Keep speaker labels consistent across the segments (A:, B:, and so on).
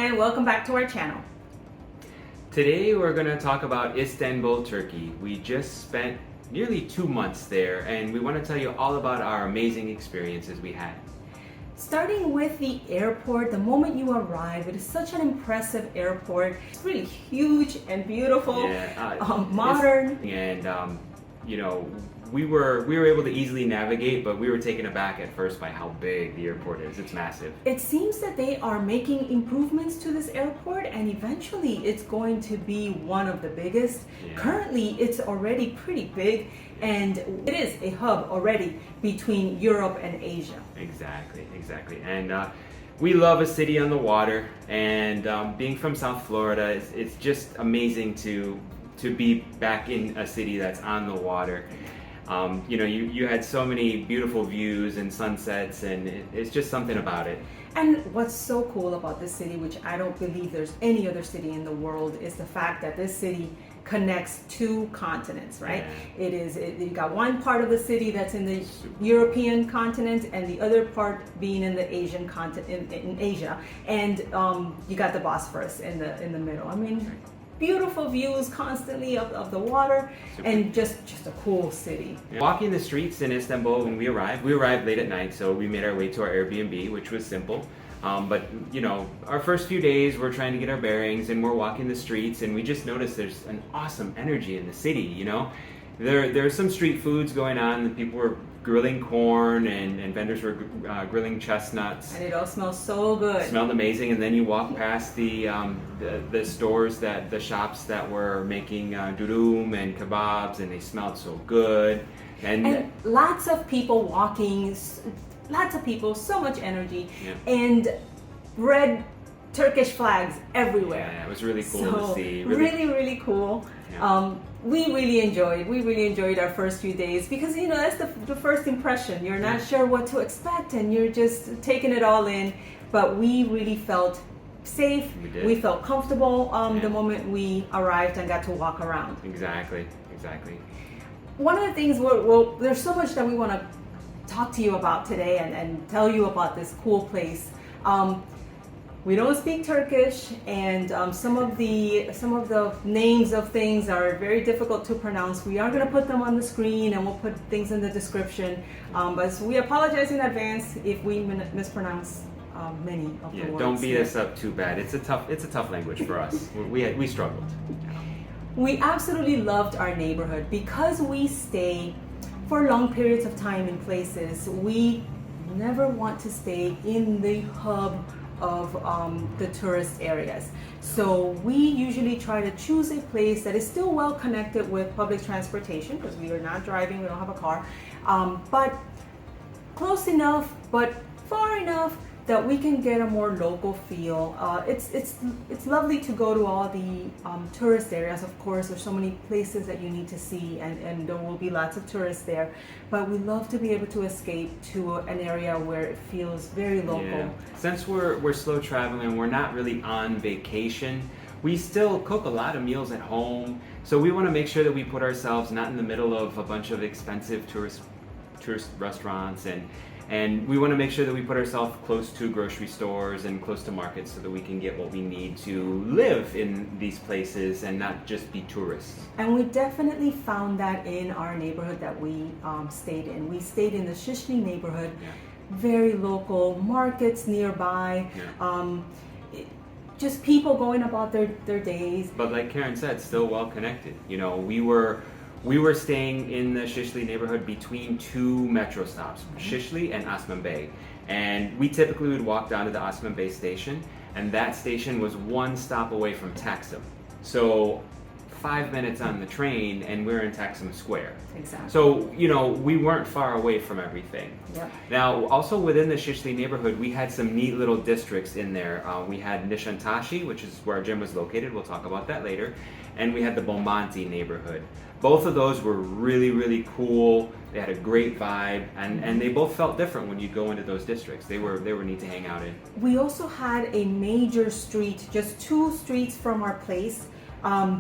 A: and welcome back to our channel.
B: Today we're going to talk about Istanbul, Turkey. We just spent nearly 2 months there and we want to tell you all about our amazing experiences we had.
A: Starting with the airport, the moment you arrive, it is such an impressive airport. It's really huge and beautiful, modern.
B: And you know, we were able to easily navigate, but we were taken aback at first by how big the airport is. It's massive.
A: It seems that they are making improvements to this airport and eventually it's going to be one of the biggest.
B: Yeah.
A: Currently it's already pretty big and it is a hub already between Europe and Asia.
B: Exactly. And we love a city on the water, and being from South Florida, it's just amazing to be back in a city that's on the water. You know, you had so many beautiful views and sunsets, and it's just something about it.
A: And what's so cool about this city, which I don't believe there's any other city in the world, is the fact that this city connects 2 continents, right?
B: Yeah.
A: You got one part of the city that's in the European continent and the other part being in the Asian continent, in Asia. And you got the Bosphorus in the middle. I mean, beautiful views constantly of the water.
B: Super.
A: And just a cool city.
B: Yeah. Walking the streets in Istanbul when we arrived late at night, so we made our way to our Airbnb, which was simple. But you know, our first few days we're trying to get our bearings and we're walking the streets and we just noticed there's an awesome energy in the city, you know. There are some street foods going on, and people were grilling corn and vendors were grilling chestnuts.
A: And it all smells so good.
B: It smelled amazing, and then you walk past the stores, the shops that were making durum and kebabs, and they smelled so good.
A: And lots of people walking, lots of people, so much energy, and red Turkish flags everywhere.
B: Yeah, it was really cool to see.
A: Really cool.
B: Yeah.
A: We really enjoyed our first few days because, you know, that's the first impression. You're not sure what to expect and you're just taking it all in. But we really felt safe. We felt comfortable the moment we arrived and got to walk around.
B: Exactly.
A: One of the things, there's so much that we want to talk to you about today and tell you about this cool place. We don't speak Turkish, and some of the names of things are very difficult to pronounce. We are going to put them on the screen, and we'll put things in the description. But so we apologize in advance if we mispronounce many of the words.
B: Don't beat us up too bad. It's a tough language for us. We struggled.
A: We absolutely loved our neighborhood because we stay for long periods of time in places. We never want to stay in the hub of the tourist areas. So we usually try to choose a place that is still well connected with public transportation, because we are not driving, we don't have a car, but close enough, but far enough that we can get a more local feel. It's lovely to go to all the tourist areas. Of course, there's so many places that you need to see, and there will be lots of tourists there. But we love to be able to escape to an area where it feels very local.
B: Yeah. Since we're slow traveling, we're not really on vacation. We still cook a lot of meals at home, so we want to make sure that we put ourselves not in the middle of a bunch of expensive tourist restaurants, and we want to make sure that we put ourselves close to grocery stores and close to markets so that we can get what we need to live in these places and not just be tourists.
A: And we definitely found that in our neighborhood that we stayed in. We stayed in the Shishli neighborhood, very local, markets nearby, just people going about their days.
B: But like Karen said, still well connected. You know, we were staying in the Shishli neighborhood between 2 metro stops, Shishli and Osman Bey. And we typically would walk down to the Osman Bey station, and that station was 1 stop away from Taksim. So 5 minutes on the train and we're in Taksim Square.
A: Exactly.
B: So, you know, we weren't far away from everything.
A: Yep.
B: Now, also within the Shishli neighborhood, we had some neat little districts in there. We had Nishantashi, which is where our gym was located. We'll talk about that later. And we had the Bomonti neighborhood. Both of those were really cool. They had a great vibe, and they both felt different when you go into those districts. They were neat to hang out in.
A: We also had a major street, just 2 streets from our place.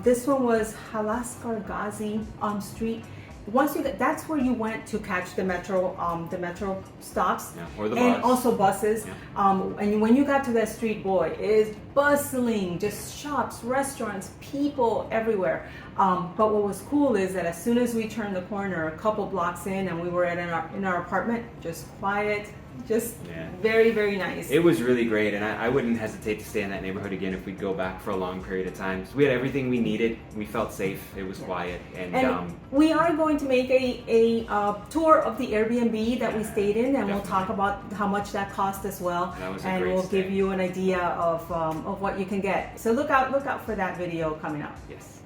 A: This one was Halaskar Ghazi Street. once you get, that's where you went to catch the metro stops,
B: or the
A: and
B: bus.
A: also buses.
B: Yeah.
A: And when you got to that street, boy, it is bustling, just shops, restaurants, people everywhere. But what was cool is that as soon as we turned the corner, a couple blocks in, and we were in our apartment, just quiet, just very, very nice.
B: It was really great, and I wouldn't hesitate to stay in that neighborhood again if we'd go back for a long period of time. So we had everything we needed. We felt safe. It was quiet, and
A: we are going to make a tour of the Airbnb that we stayed in, and
B: definitely.
A: we'll talk about how much that cost as well.
B: That was a
A: and
B: great
A: we'll
B: stay.
A: give you an idea of what you can get. So look out for that video coming up.
B: Yes.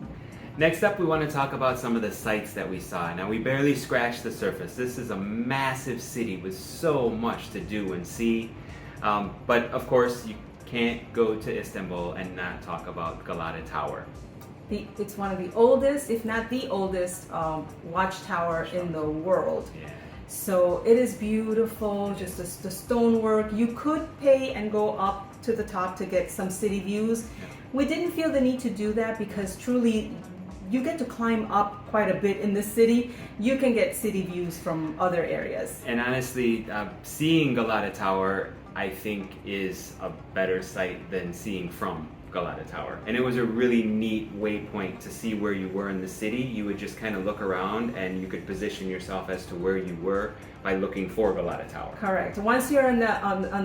B: Next up, we want to talk about some of the sights that we saw. Now, we barely scratched the surface. This is a massive city with so much to do and see. But of course, you can't go to Istanbul and not talk about Galata Tower.
A: It's one of the oldest, if not the oldest, watchtower in the world.
B: Yeah.
A: So it is beautiful, just the stonework. You could pay and go up to the top to get some city views.
B: Yeah.
A: We didn't feel the need to do that because truly you get to climb up quite a bit in the city. You can get city views from other areas.
B: And honestly, seeing Galata Tower, I think, is a better sight than seeing from Galata Tower. And it was a really neat waypoint to see where you were in the city. You would just kind of look around and you could position yourself as to where you were by looking for Galata Tower.
A: Correct. Once you're on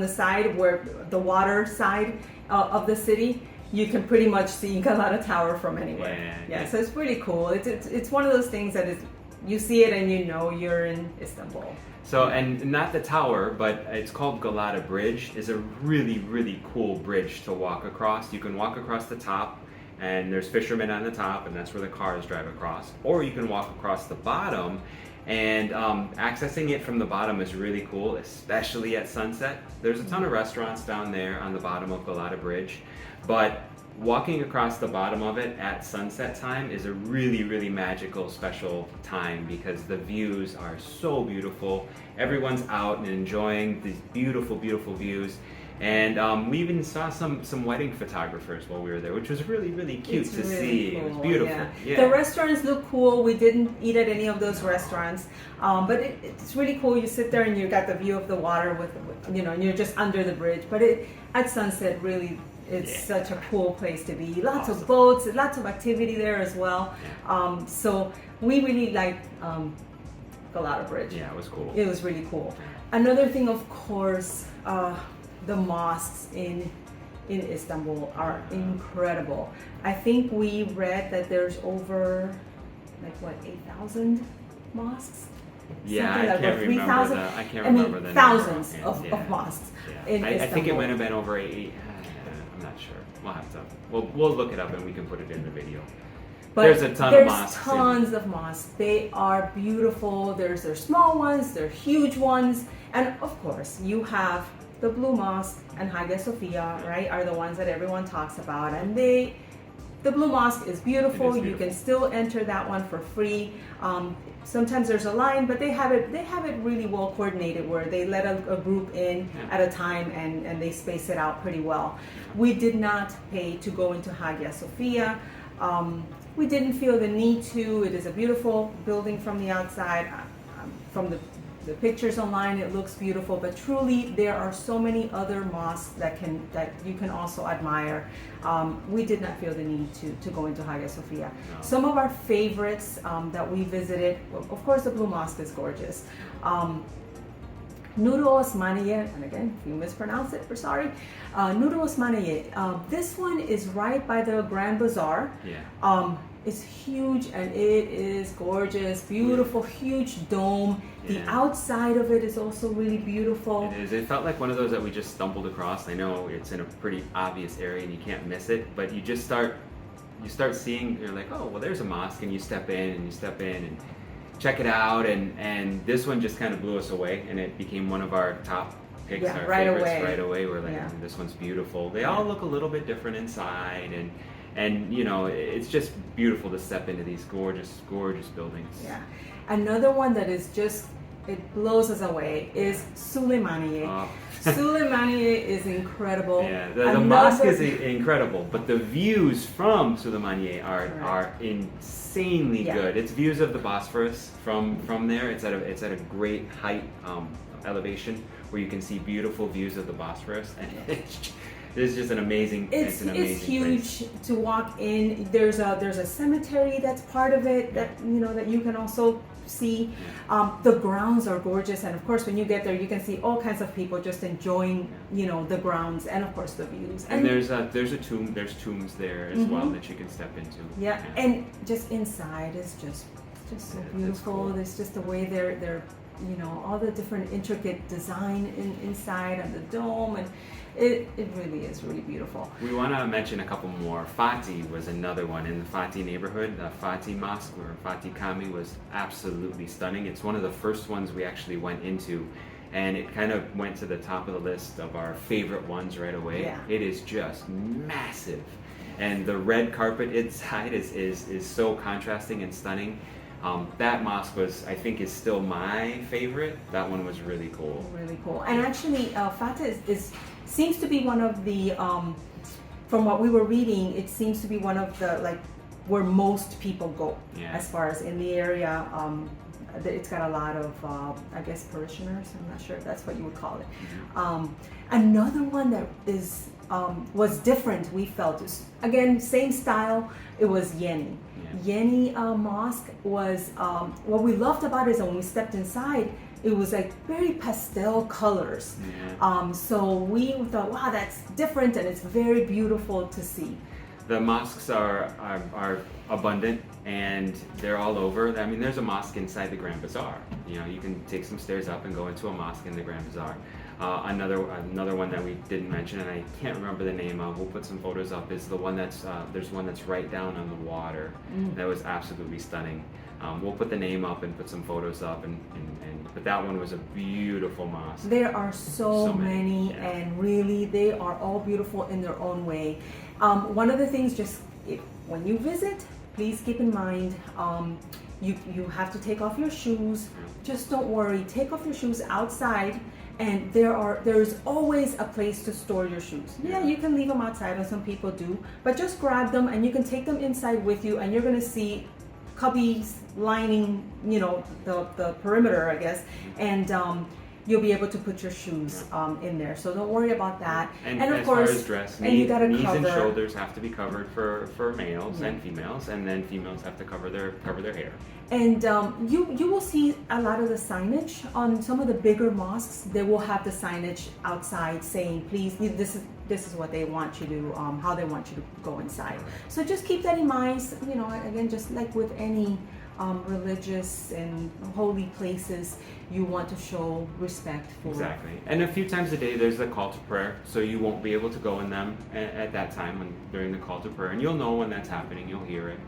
A: the side where the water side of the city, you can pretty much see Galata Tower from anywhere. Yeah, so it's pretty cool. It's one of those things that is, you see it and you know you're in Istanbul.
B: So, and not the tower, but it's called Galata Bridge. It's a really, really cool bridge to walk across. You can walk across the top, and there's fishermen on the top, and that's where the cars drive across. Or you can walk across the bottom, and accessing it from the bottom is really cool, especially at sunset. There's a ton of restaurants down there on the bottom of Galata Bridge, but walking across the bottom of it at sunset time is a really, really magical, special time because the views are so beautiful. Everyone's out and enjoying these beautiful, beautiful views. And we even saw some wedding photographers while we were there, which was really, really cute to see.
A: Cool.
B: It was beautiful. Yeah.
A: The restaurants look cool. We didn't eat at any of those restaurants, but it's really cool. You sit there and you got the view of the water with and you're just under the bridge. But at sunset, really, it's such a cool place to be. Lots of boats, lots of activity there as well. So we really liked Galata Bridge.
B: Yeah, it was cool.
A: It was really cool. Another thing, of course, the mosques in Istanbul are incredible. I think we read that there's over 8,000 mosques.
B: Yeah,
A: Something
B: I
A: like
B: can't
A: that.
B: remember
A: 3,000.
B: that. I can't remember the number
A: thousands
B: offhand.
A: of mosques in
B: I
A: Istanbul.
B: think it might have been over 8. I'm not sure. We'll have to. We'll look it up and we can put it in the video.
A: But
B: there's a ton of mosques.
A: There's tons of mosques. They are beautiful. There's small ones, there's huge ones, and of course you have the Blue Mosque and Hagia Sophia, right? Are the ones that everyone talks about, and the Blue Mosque is beautiful. You can still enter that one for free. Sometimes there's a line, but they have it really well coordinated where they let a group in at a time and they space it out pretty well. We did not pay to go into Hagia Sophia. We didn't feel the need to. It is a beautiful building from the outside. From the pictures online, it looks beautiful, but truly there are so many other mosques that you can also admire. We did not feel the need to go into Hagia Sophia. No. Some of our favorites that we visited, of course, the Blue Mosque is gorgeous. Nuri Osmaniye, and again, if you mispronounce it, we're sorry. Nuri Osmaniye. This one is right by the Grand Bazaar.
B: Yeah.
A: It's huge and it is gorgeous, beautiful, huge dome. The outside of it is also really beautiful.
B: It is. It felt like one of those that we just stumbled across. I know it's in a pretty obvious area and you can't miss it, but you start seeing, you're like, oh, well, there's a mosque, and you step in and check it out, and this one just kind of blew us away, and it became one of our top picks, our favorites right away. We're like, this one's beautiful. They all look a little bit different inside, and it's just beautiful to step into these gorgeous, gorgeous buildings.
A: Yeah. Another one that is just, it blows us away is Süleymaniye. Suleymaniye is incredible.
B: Yeah, the mosque is incredible, but the views from Suleymaniye are insanely good. It's views of the Bosphorus from there. It's at a great height elevation where you can see beautiful views of the Bosphorus, and it's just an amazing. It's
A: huge
B: place
A: to walk in. There's a cemetery that's part of it that that you can also see. The grounds are gorgeous, and of course when you get there you can see all kinds of people just enjoying the grounds and of course the views.
B: And there's a tomb. There's tombs there as well that you can step into.
A: Yeah, and just inside is just so beautiful.
B: Cool.
A: There's just the way they're all the different intricate design inside and the dome, and it really is really beautiful.
B: We want to mention a couple more. Fatih was another one in the Fatih neighborhood. The Fatih Mosque, or Fatih Kami, was absolutely stunning. It's one of the first ones we actually went into, and it kind of went to the top of the list of our favorite ones right away.
A: Yeah.
B: It is just massive, and the red carpet inside is so contrasting and stunning. That mosque I think is still my favorite. That one was really cool.
A: Really cool. And actually, Fatih seems to be one of the, from what we were reading, it seems to be one of the, where most people go. As far as in the area. It's got a lot of, I guess, parishioners. I'm not sure if that's what you would call it. Another one that was different, we felt, again, same style, it was Yeni. Yeni Mosque was, what we loved about it is that when we stepped inside, it was like very pastel colors. So we thought, wow, that's different, and it's very beautiful to see.
B: The mosques are abundant, and they're all over. I mean, there's a mosque inside the Grand Bazaar. You can take some stairs up and go into a mosque in the Grand Bazaar. Another one that we didn't mention, and I can't remember the name of, we'll put some photos up, is the one there's one that's right down on the water. That was absolutely stunning. We'll put the name up and put some photos up, but that one was a beautiful mosque.
A: There are so many, and really they are all beautiful in their own way. One of the things, when you visit, please keep in mind, you have to take off your shoes. Just don't worry, take off your shoes outside, and there's always a place to store your shoes. Yeah, you can leave them outside, and some people do, but just grab them and you can take them inside with you, and you're going to see cubbies lining the perimeter, I guess, and you'll be able to put your shoes in there. So don't worry about that.
B: And
A: of
B: as
A: course,
B: far as dress,
A: you gotta
B: knees
A: cover.
B: and shoulders have to be covered for males and females, and then females have to cover their hair.
A: And you will see a lot of the signage on some of the bigger mosques. They will have the signage outside saying, please, this is what they want you to, how they want you to go inside. So just keep that in mind. Again, just like with any religious and holy places, you want to show respect for.
B: Exactly. And a few times a day there's a call to prayer, so you won't be able to go in them at that time during the call to prayer, and you'll know when that's happening, you'll hear it.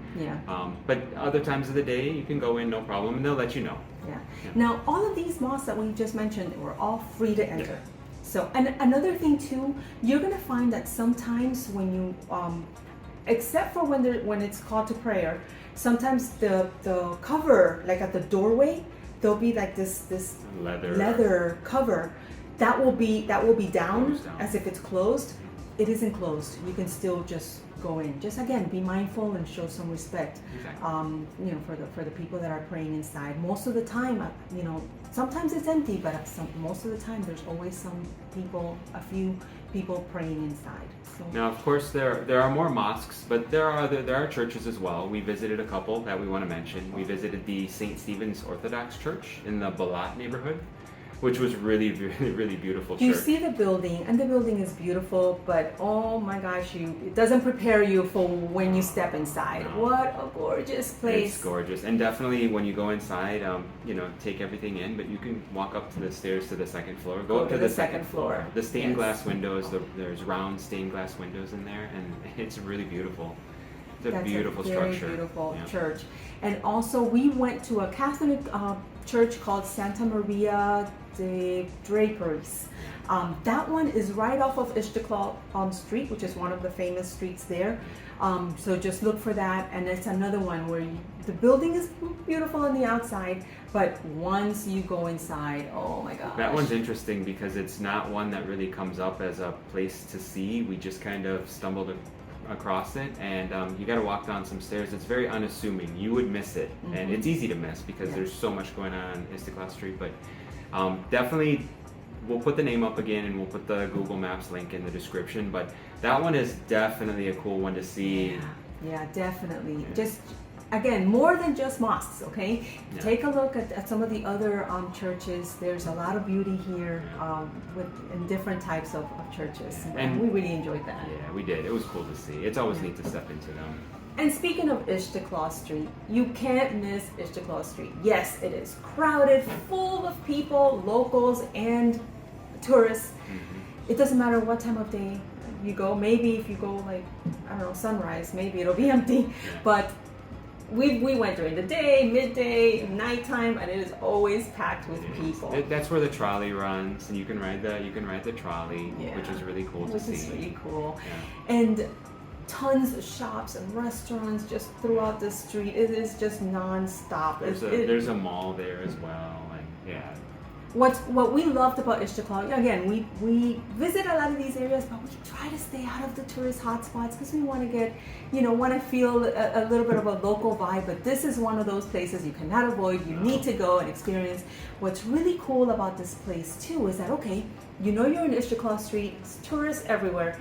B: But other times of the day you can go in, no problem, and they'll let you know.
A: Now all of these mosques that we just mentioned were all free to enter. So, and another thing too, you're gonna find that sometimes when you except for when it's called to prayer, sometimes the cover, like at the doorway, there'll be like this leather cover that will be down as if it's closed. It isn't closed. You can still just go in. Just again, be mindful and show some respect. For the people that are praying inside. Most of the time, sometimes it's empty, but most of the time there's always a few people praying inside. So.
B: Now, of course, there are more mosques, but there are churches as well. We visited a couple that we want to mention. We visited the St. Stephen's Orthodox Church in the Balat neighborhood, which was really, really, really beautiful church.
A: You see the building, and the building is beautiful, but oh my gosh, it doesn't prepare you for when you step inside. No. What a gorgeous place.
B: It's gorgeous, and definitely when you go inside, take everything in, but you can walk up to the stairs to the second floor. Go up to the second floor. The stained glass windows, there's round stained glass windows in there, and it's really beautiful. It's a beautiful structure.
A: Very beautiful church. And also we went to a Catholic church called Santa Maria the draperies. That one is right off of Istiklal Street, which is one of the famous streets there. So just look for that. And it's another one where the building is beautiful on the outside, but once you go inside, oh my gosh.
B: That one's interesting because it's not one that really comes up as a place to see. We just kind of stumbled across it, and you got to walk down some stairs. It's very unassuming. You would miss it, and it's easy to miss because there's so much going on Istiklal Street. But definitely, we'll put the name up again, and we'll put the Google Maps link in the description. But that one is definitely a cool one to see.
A: Yeah, definitely. Just again, more than just mosques, okay? Take a look at some of the other churches. There's a lot of beauty here in different types of churches. And we really enjoyed that.
B: Yeah, we did. It was cool to see. It's always neat to step into them.
A: And speaking of Istiklal Street, you can't miss Istiklal Street. Yes, it is crowded, full of people, locals and tourists. It doesn't matter what time of day you go. Maybe if you go like, I don't know, sunrise, maybe it'll be empty. But we went during the day, midday, nighttime, and it is always packed with people.
B: That's where the trolley runs, and you can ride the trolley, which is really cool to see.
A: Which is really cool. And tons of shops and restaurants just throughout the street. It is just non-stop.
B: There's a mall there as well, and
A: What we loved about Istiklal, again, we visit a lot of these areas, but we try to stay out of the tourist hotspots because we want to feel a little bit of a local vibe. But this is one of those places you cannot avoid. You need to go and experience. What's really cool about this place too is that, okay, you're in Istiklal Street, it's tourists everywhere.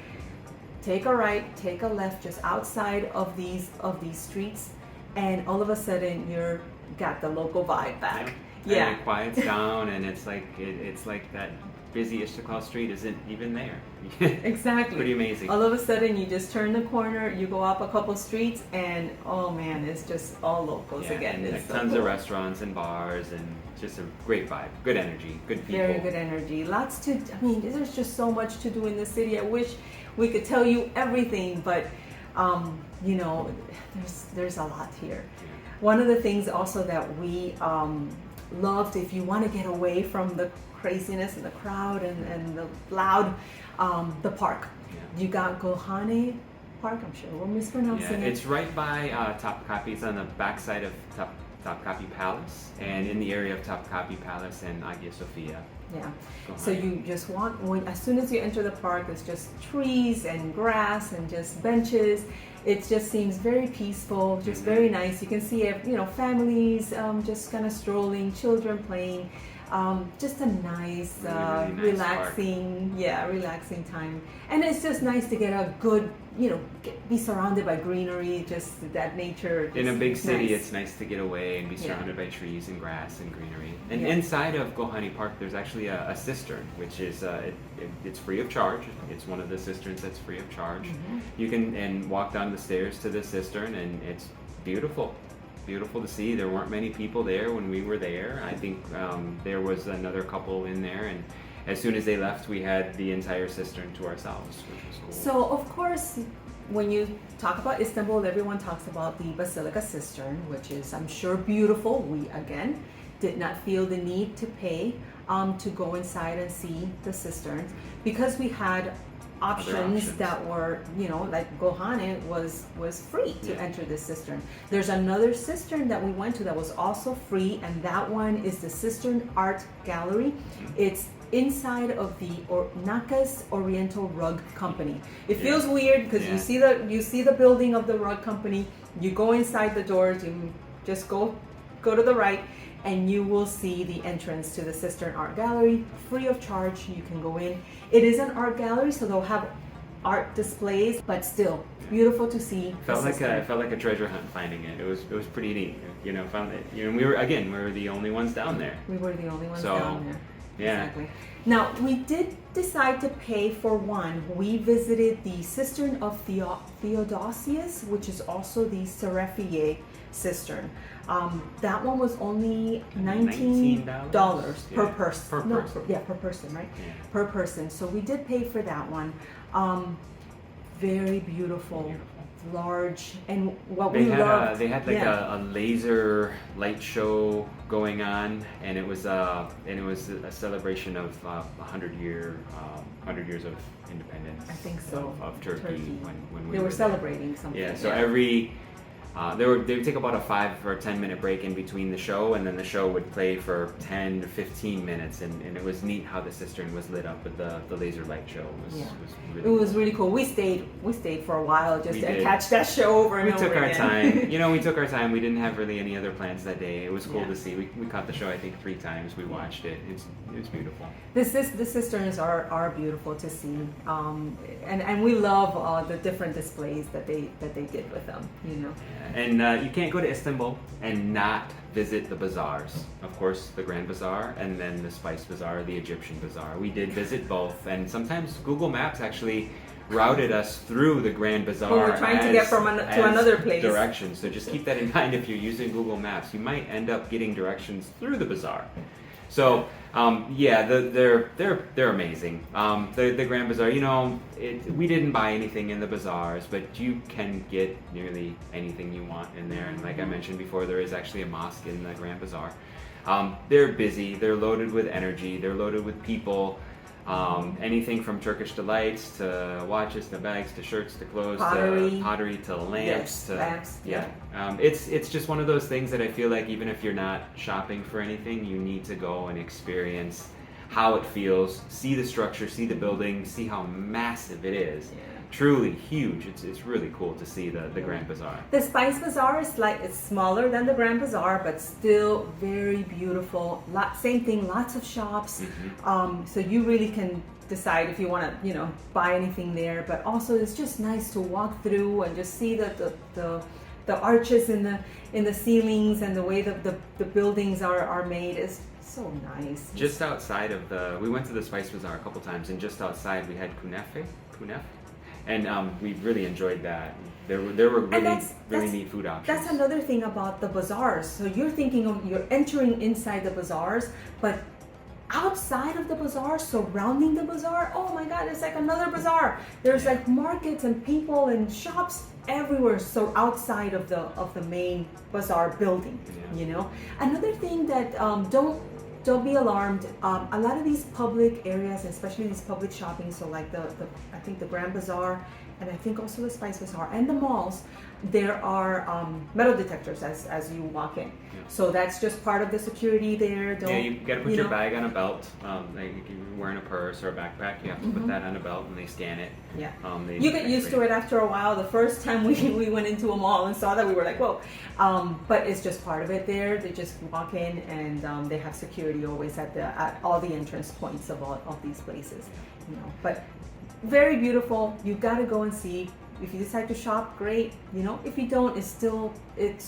A: Take a right, take a left, just outside of these streets, and all of a sudden you're got the local vibe back.
B: Yeah. And it quiets down, and it's like that busy Istiklal Street isn't even there.
A: Exactly.
B: Pretty amazing.
A: All of a sudden, you just turn the corner, you go up a couple streets, and oh man, it's just all locals again.
B: And tons of restaurants and bars, and just a great vibe, good energy, good people.
A: Very good energy. There's just so much to do in the city. I wish we could tell you everything, but there's a lot here. Yeah. One of the things also that we loved, if you want to get away from the craziness and the crowd and the loud, the park. You got Gohane Park, I'm sure we're mispronouncing it.
B: It's right by Topkapi. It's on the backside of Topkapi Palace, and in the area of Topkapi Palace and Hagia Sophia.
A: Yeah. So you just as soon as you enter the park, there's just trees and grass and just benches. It just seems very peaceful, just very nice. You can see, families just kind of strolling, children playing. Just a nice,
B: really nice
A: relaxing time. And it's just nice to get a good, be surrounded by greenery, just that nature.
B: In a big city, it's nice to get away and be surrounded by trees and grass and greenery. And inside of Gohane Park, there's actually a cistern, which is it's free of charge. It's one of the cisterns that's free of charge. You can walk down the stairs to the cistern, and it's beautiful. Beautiful to see. There weren't many people there when we were there. I think there was another couple in there, and as soon as they left, we had the entire cistern to ourselves, which was cool.
A: So, of course, when you talk about Istanbul, everyone talks about the Basilica Cistern, which is, I'm sure, beautiful. We, again, did not feel the need to pay to go inside and see the cisterns because we had options that were, like Gohane was free to enter the cistern. There's another cistern that we went to that was also free, and that one is the Cistern Art Gallery. It's inside of the Nakas Oriental Rug Company. It feels weird because you see the building of the rug company. You go inside the doors, you just go to the right, and you will see the entrance to the Cistern Art Gallery, free of charge. You can go in. It is an art gallery, so they'll have art displays, but still beautiful to see.
B: Felt like a treasure hunt finding it. It was pretty neat. Found it. We were the only ones down there.
A: We were the only ones down there.
B: Yeah.
A: Exactly. Now, we did decide to pay for one. We visited the Cistern of Theodosius, which is also the Seraphier cistern. That one was only $19 per person. Per person, right? Yeah. Per person. So we did pay for that one. Very beautiful. large, and what
B: They
A: we
B: had
A: loved.
B: they had like
A: yeah.
B: a laser light show going on, and it was a celebration of 100 years of independence.
A: I think so.
B: Of Turkey, when we
A: They were
B: there.
A: celebrating something.
B: Yeah, so every they would take about a 5 or 10 minute break in between the show, and then the show would play for 10 to 15 minutes, and it was neat how the cistern was lit up with the laser light show.
A: It was really cool. We stayed for a while just
B: We
A: to
B: did.
A: catch that show over and
B: We
A: over
B: took our
A: again.
B: time. We took our time. We didn't have really any other plans that day. It was cool
A: Yeah.
B: to see. We caught the show I think 3 times. We watched it. It's beautiful.
A: The cisterns are beautiful to see, and we love the different displays that they did with them.
B: Yeah. And you can't go to Istanbul and not visit the bazaars. Of course, the Grand Bazaar and then the Spice Bazaar, the Egyptian Bazaar. We did visit both, and sometimes Google Maps actually routed us through the Grand Bazaar.
A: When we're trying to get to another place.
B: Directions. So just keep that in mind if you're using Google Maps. You might end up getting directions through the bazaar. So they're amazing. The Grand Bazaar, we didn't buy anything in the bazaars, but you can get nearly anything you want in there. And like I mentioned before, there is actually a mosque in the Grand Bazaar. They're busy. They're loaded with energy. They're loaded with people. Anything from Turkish Delights to watches to bags to shirts to clothes to pottery to lamps.
A: Lamps. Yeah.
B: It's just one of those things that I feel like even if you're not shopping for anything, you need to go and experience how it feels, see the structure, see the building, see how massive it is.
A: Yeah.
B: Truly huge. It's really cool to see the Grand Bazaar.
A: The Spice Bazaar it's smaller than the Grand Bazaar, but still very beautiful. Same thing, lots of shops.
B: Mm-hmm.
A: So you really can decide if you want to, buy anything there. But also, it's just nice to walk through and just see the arches in the ceilings and the way the buildings are made is so nice.
B: Just outside of we went to the Spice Bazaar a couple times, and just outside we had kunefe. And we really enjoyed that. There were really neat food options.
A: That's another thing about the bazaars. So you're entering inside the bazaars, but outside of the bazaar, surrounding the bazaar, oh my God, it's like another bazaar. There's like markets and people and shops everywhere. So outside of the main bazaar building, Another thing that don't be alarmed. A lot of these public areas, especially these public shopping, so like I think the Grand Bazaar, and I think also the Spice Bazaar and the malls, there are metal detectors as you walk in.
B: Yeah.
A: So that's just part of the security there.
B: You got to put your bag on a belt. Like if you're wearing a purse or a backpack, you have to put that on a belt, and they scan it.
A: Yeah.
B: You
A: get used to it after a while. The first time we went into a mall and saw that, we were like, whoa. But it's just part of it there. They just walk in, and they have security always at all the entrance points of all of these places. But very beautiful. You got to go and see. If you decide to shop, great. If you don't, it's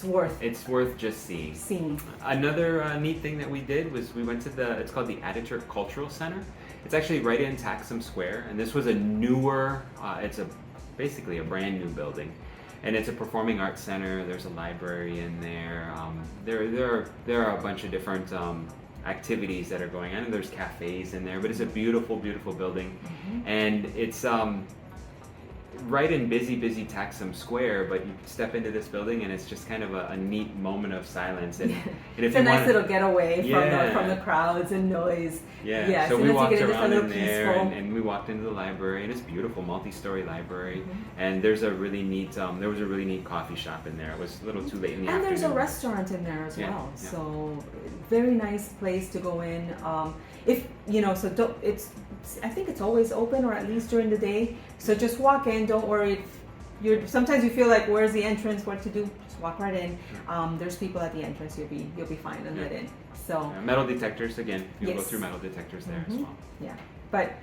A: worth.
B: It's worth just seeing. Another neat thing that we did was we went to it's called the Ataturk Cultural Center. It's actually right in Taksim Square, and this was a newer. It's basically a brand new building, and it's a performing arts center. There's a library in there. There are a bunch of different activities that are going on, and there's cafes in there. But it's a beautiful, beautiful building, and it's right in busy Taksim Square, but you step into this building and it's just kind of a neat moment of silence. And
A: it's a nice little getaway from the crowds and noise.
B: Yeah. So we walked around in there, and we walked into the library, and it's beautiful, multi-story library. And there's a really neat there was a really neat coffee shop in there. It was a little too late in the afternoon.
A: And there's a restaurant in there as well.
B: Yeah.
A: So very nice place to go in. I think it's always open, or at least during the day. So just walk in. Don't worry. Sometimes you feel like, where's the entrance? What to do? Just walk right in. There's people at the entrance. You'll be fine and let in. So
B: metal detectors again. You'll go through metal detectors there as well.
A: Yeah, but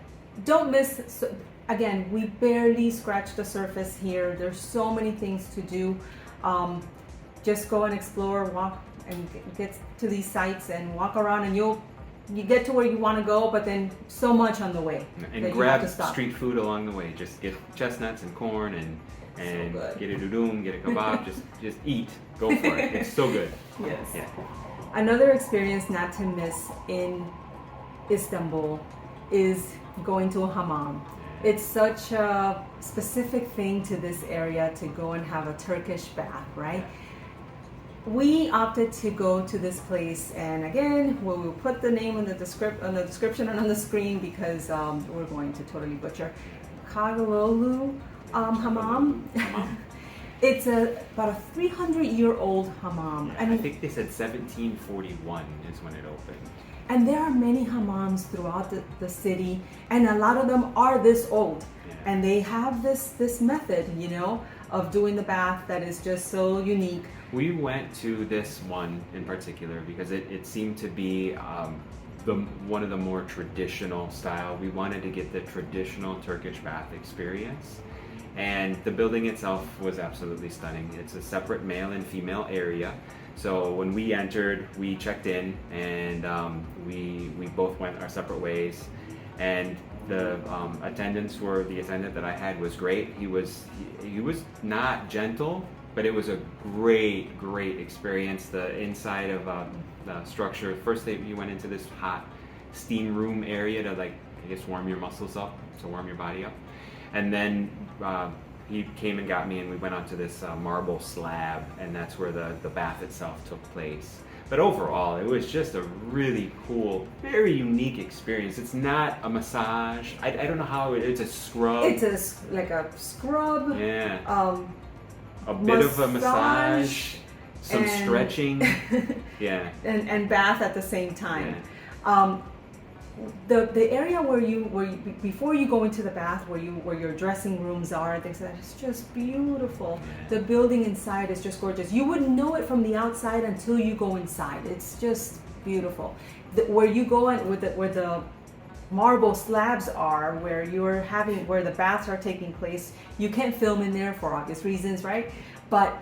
A: don't miss. Again, we barely scratched the surface here. There's so many things to do. Just go and explore, walk, and get to these sites and walk around, and you get to where you want to go, but then so much on the way.
B: And grab street food along the way. Just get chestnuts and corn and get a dudum, get a kebab. just eat. Go for it. It's so good.
A: Yes.
B: Yeah.
A: Another experience not to miss in Istanbul is going to a hammam. it's such a specific thing to this area to go and have a Turkish bath, right? We opted to go to this place, and again, we'll put the name on the description and on the screen because we're going to totally butcher. Kagalolu Hammam. It's about a 300-year-old hammam.
B: Yeah, I think they said 1741 is when it opened.
A: And there are many hammams throughout the city, and a lot of them are this old.
B: Yeah.
A: And they have this method, you know, of doing the bath that is just so unique.
B: We went to this one in particular because it seemed to be one of the more traditional style. We wanted to get the traditional Turkish bath experience. And the building itself was absolutely stunning. It's a separate male and female area. So when we entered, we checked in, and we both went our separate ways. And the attendant that I had was great. He was not gentle, but it was a great experience. The inside of the structure. First, you went into this hot steam room area to, like, I guess, warm your muscles up, to warm your body up. And then he came and got me, and we went onto this marble slab, and that's where the bath itself took place. But overall, it was just a really cool, very unique experience. It's not a massage. I don't know how it's a scrub.
A: It's like a scrub.
B: Yeah. A bit of a massage, some stretching. Yeah.
A: And bath at the same time.
B: Yeah.
A: The area where you before you go into the bath, where your dressing rooms are and things like that, it's just beautiful.
B: Yeah.
A: The building inside is just gorgeous. You wouldn't know it from the outside until you go inside. It's just beautiful. Where you go in where the marble slabs are, where the baths are taking place, you can't film in there for obvious reasons, right? But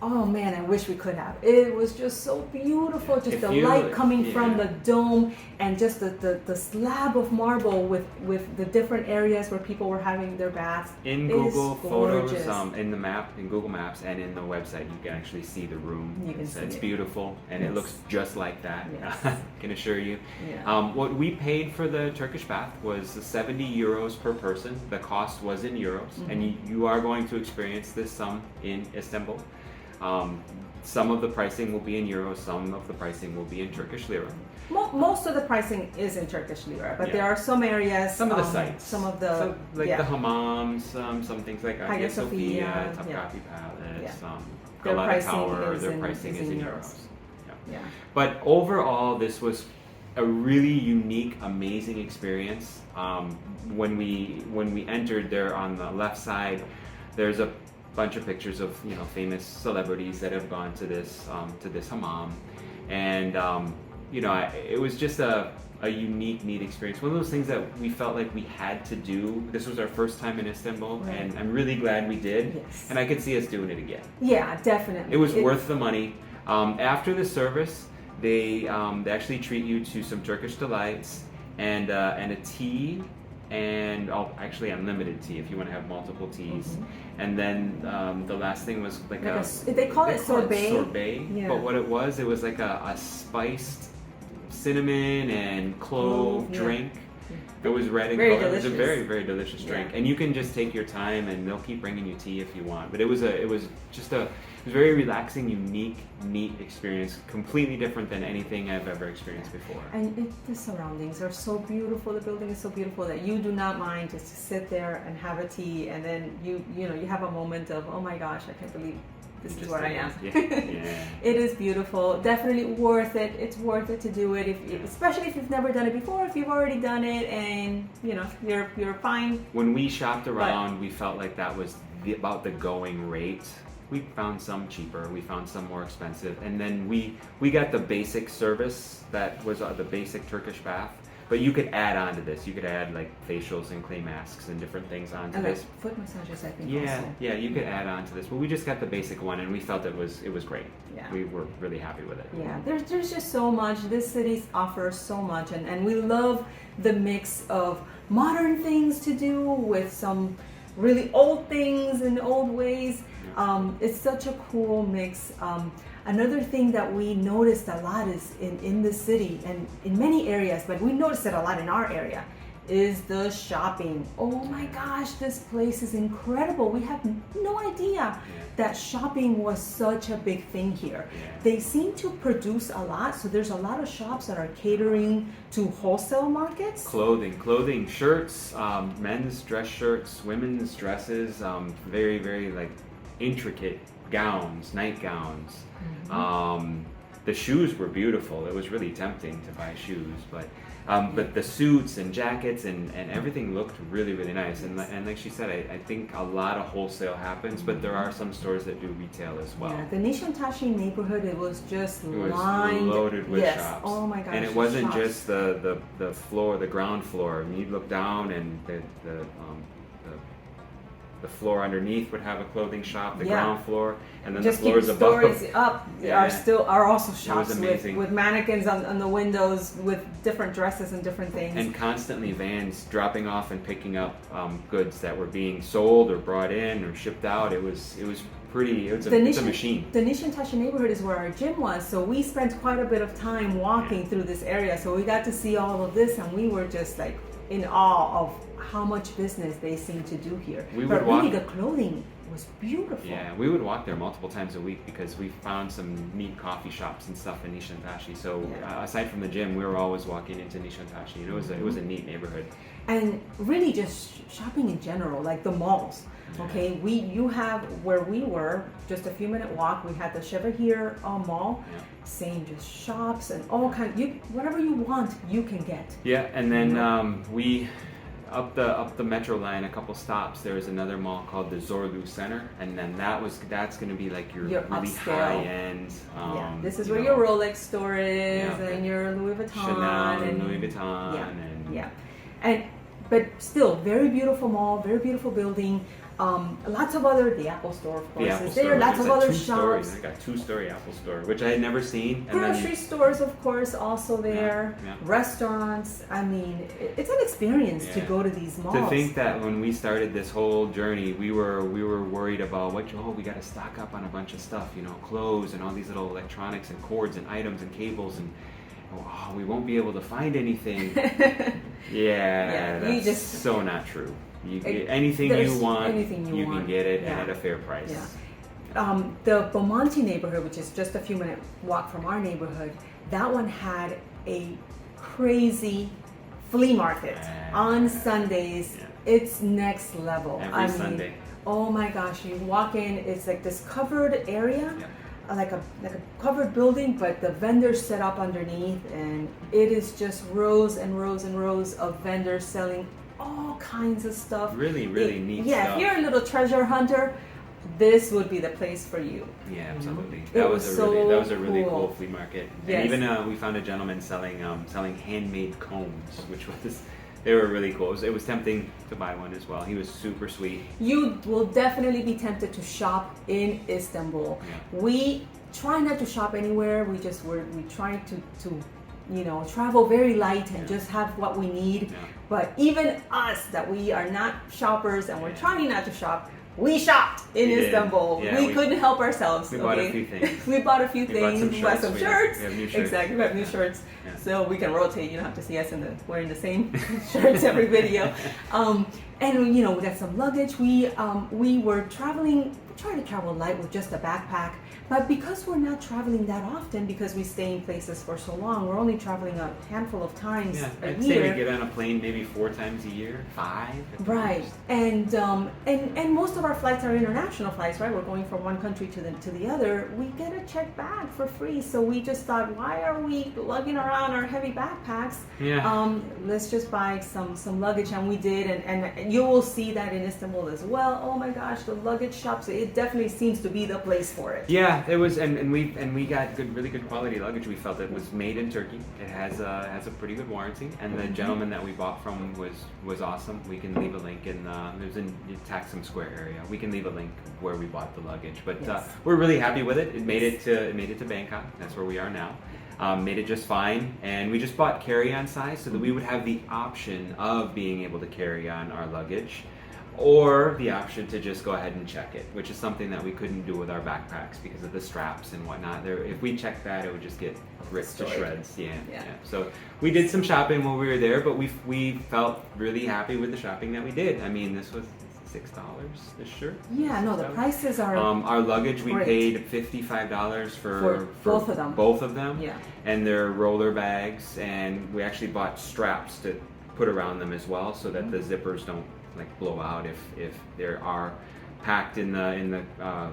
A: oh man, I wish we could have. It was just so beautiful. Just the light coming from the dome, and just the slab of marble with the different areas where people were having their baths.
B: In Google Photos, in Google Maps, and in the website, you can actually see the room.
A: You can see
B: it's
A: it.
B: beautiful, and it looks just like that.
A: Yes.
B: Can assure you.
A: Yeah.
B: What we paid for the Turkish bath was 70 euros per person. The cost was in euros, and you are going to experience this some in Istanbul. Some of the pricing will be in euros, some of the pricing will be in Turkish lira.
A: Most of the pricing is in Turkish lira, but there are some areas.
B: Some of the sites.
A: Some of the
B: the hammams, some things like Hagia Sophia, Topkapi Palace, Galata Tower. Their pricing is in euros.
A: Yeah.
B: But overall, this was a really unique, amazing experience. When we entered there on the left side, there's a bunch of pictures of famous celebrities that have gone to this hammam, and it was just a unique, neat experience. One of those things that we felt like we had to do. This was our first time in Istanbul,
A: right.
B: and I'm really glad we did.
A: Yes.
B: And I could see us doing it again.
A: Yeah, definitely.
B: It was worth the money. After the service, they actually treat you to some Turkish Delights and a tea. And actually unlimited tea if you want to have multiple teas. And then the last thing was like
A: they call it sorbet.
B: Sorbet.
A: Yeah.
B: But what it was like a spiced cinnamon and clove drink. It was red and
A: very
B: color. It was a
A: delicious.
B: very delicious drink.
A: Yeah.
B: And you can just take your time, and they'll keep bringing you tea if you want. But it was just a very relaxing, unique, neat experience. Completely different than anything I've ever experienced before.
A: And the surroundings are so beautiful. The building is so beautiful that you do not mind just to sit there and have a tea, and then you have a moment of, oh my gosh, I can't believe this is where I am.
B: Yeah.
A: It is beautiful. Definitely worth it. It's worth it to do it, especially if you've never done it before. If you've already done it and you're fine.
B: When we shopped around, we felt like that was about the going rate. We found some cheaper, we found some more expensive, and then we got the basic service that was the basic Turkish bath. But you could add on to this. You could add like facials and clay masks and different things onto
A: and
B: this.
A: Like foot massages, I think.
B: Yeah,
A: also.
B: yeah, you could add on to this. But we just got the basic one, and we felt it was great.
A: Yeah.
B: We were really happy with it.
A: Yeah, there's just so much. This city offers so much, and we love the mix of modern things to do with some really old things and old ways. It's such a cool mix. Another thing that we noticed a lot is in the city and in many areas, but we noticed it a lot in our area, is the shopping. Oh my gosh, this place is incredible. We have no idea that shopping was such a big thing here. They seem to produce a lot, so there's a lot of shops that are catering to wholesale markets.
B: Clothing, shirts, men's dress shirts, women's dresses, very, very like intricate gowns, nightgowns. The shoes were beautiful. It was really tempting to buy shoes, but the suits and jackets and everything looked really, really nice. And like she said, I think a lot of wholesale happens, but there are some stores that do retail as well.
A: Yeah, the Nishontashi neighborhood, it was just
B: lined, loaded with shops.
A: Oh my gosh.
B: And it wasn't
A: shops.
B: just the floor, the ground floor. I mean, you'd look down and the floor underneath would have a clothing shop, the ground floor, and then
A: just
B: the floors above.
A: Stories up are also shops
B: amazing.
A: with mannequins on the windows with different dresses and different things.
B: And constantly vans dropping off and picking up goods that were being sold or brought in or shipped out. It was pretty. It's a machine.
A: The Nishontashi neighborhood is where our gym was, so we spent quite a bit of time walking through this area. So we got to see all of this, and we were just like in awe of how much business they seem to do here. But really, the clothing was beautiful.
B: Yeah, we would walk there multiple times a week because we found some neat coffee shops and stuff in Nishontashi. So aside from the gym, we were always walking into Nishontashi. And it was a neat neighborhood.
A: And really, just shopping in general, like the malls. Okay, you have where we were, just a few minute walk. We had the Chevalier Mall. Same, just shops and all kinds. Whatever you want, you can get.
B: Yeah, and then we. Up the metro line, a couple stops, there was another mall called the Zorlu Center, and then that's going to be like your really
A: upscale.
B: High end.
A: This is where your Rolex store is, and your Louis Vuitton,
B: Chanel and Louis Vuitton,
A: but still very beautiful mall, very beautiful building. Lots of the Apple Store, of course, is there. Lots of other shops.
B: I got 2-story Apple Store, which I had never seen.
A: Grocery stores, of course, also there. Restaurants. I mean, it's an experience to go to these malls.
B: To think that when we started this whole journey, we were worried about we got to stock up on a bunch of stuff, clothes and all these little electronics and cords and items and cables and. We won't be able to find anything. That's so not true. You get anything you want, you can get it and at a fair price.
A: The Bomonti neighborhood, which is just a few minute walk from our neighborhood, that one had a crazy flea market on Sundays. It's next level.
B: Every Sunday.
A: Oh my gosh, you walk in, it's like this covered area. Like a covered building, but the vendors set up underneath, and it is just rows and rows and rows of vendors selling all kinds of stuff.
B: Really, really neat stuff.
A: If you're a little treasure hunter, this would be the place for you.
B: Yeah, absolutely. That was a really cool flea market. And even we found a gentleman selling handmade combs, which was. They were really cool. It was tempting to buy one as well. He was super sweet.
A: You will definitely be tempted to shop in Istanbul. We try not to shop anywhere. We try to travel very light and just have what we need. But even us, that we are not shoppers and we're trying not to shop, we shopped in Istanbul. We couldn't help ourselves.
B: We bought a few things.
A: We bought a few things. We bought some shirts.
B: We have new shirts.
A: Exactly, we have new shirts. So we can rotate. You don't have to see us wearing the same shirts every video. And we got some luggage. We were trying to travel light with just a backpack. But because we're not traveling that often, because we stay in places for so long, we're only traveling a handful of times a year.
B: I'd say we get on a plane maybe 4 times a year, 5.
A: Right, and most of our flights are international flights, right? We're going from one country to the other. We get a checked bag for free, so we just thought, why are we lugging around our heavy backpacks? Let's just buy some luggage, and we did, and you will see that in Istanbul as well. Oh my gosh, the luggage shops! It definitely seems to be the place for it.
B: Yeah. It was, and we got really good quality luggage. We felt it was made in Turkey. It has a pretty good warranty, and the gentleman that we bought from was awesome. We can leave a link it was in the Taksim Square area. We can leave a link where we bought the luggage, but we're really happy with it. It made it to Bangkok. That's where we are now. Made it just fine, and we just bought carry-on size so that we would have the option of being able to carry on our luggage. or the option to just go ahead and check it, which is something that we couldn't do with our backpacks because of the straps and whatnot. If we checked that, it would just get ripped to shreds. Yeah. So we did some shopping while we were there, but we felt really happy with the shopping that we did. I mean, this was $6 this shirt.
A: Yeah, no, the prices are
B: our luggage, we
A: great.
B: paid $55 for
A: both of them.
B: Both of them.
A: Yeah.
B: And their roller bags, and we actually bought straps to put around them as well, so that the zippers don't like blow out if there are packed in the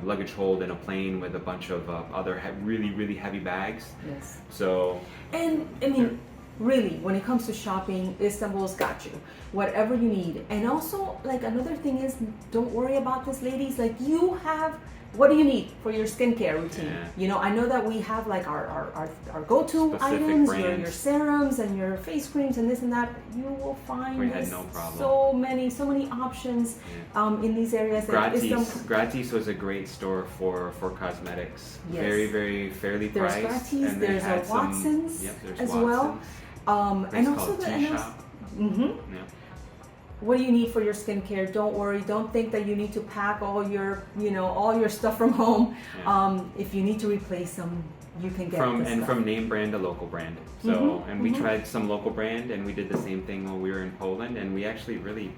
B: luggage hold in a plane with a bunch of other really heavy bags.
A: Yes.
B: So.
A: And I mean, really, when it comes to shopping, Istanbul's got you. Whatever you need. And also, like, another thing is, don't worry about this, ladies. Like, you have, what do you need for your skincare routine?
B: Yeah.
A: You know, I know that we have like our go-to
B: Specific
A: items,
B: brands.
A: your serums and your face creams and this and that. You will find
B: We had no problem.
A: so many options in these areas.
B: Gratis was a great store for cosmetics.
A: Yes.
B: Very fairly
A: There's
B: priced.
A: Gratis,
B: and they
A: there's a
B: had some-
A: Watson's
B: there's
A: as
B: Watson's.
A: well.
B: It's
A: And also
B: called
A: the
B: Tea Shop.
A: Mm-hmm.
B: Yeah.
A: What do you need for your skincare? Don't worry. Don't think that you need to pack all your stuff from home.
B: Yeah.
A: If you need to replace them, you can get
B: From name brand to local brand. So we tried some local brand, and we did the same thing when we were in Poland, and we actually really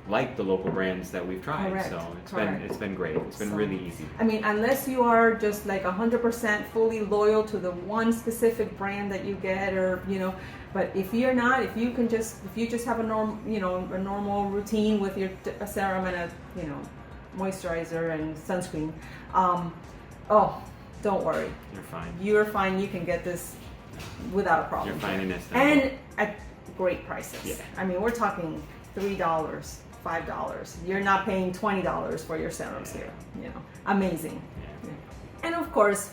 B: like the local brands that we've tried.
A: Correct.
B: So
A: Correct.
B: it's been great. It's been really easy.
A: I mean, unless you are just like 100% fully loyal to the one specific brand that you get, or but if you're not, if you just have a normal routine with your a serum and a moisturizer and sunscreen, don't worry.
B: You're fine.
A: You're fine. You can get this without a problem.
B: You're fine in Istanbul.
A: And at great prices.
B: Yeah.
A: I mean, we're talking $3, $5. You're not paying $20 for your serums here. Amazing.
B: Yeah.
A: And of course,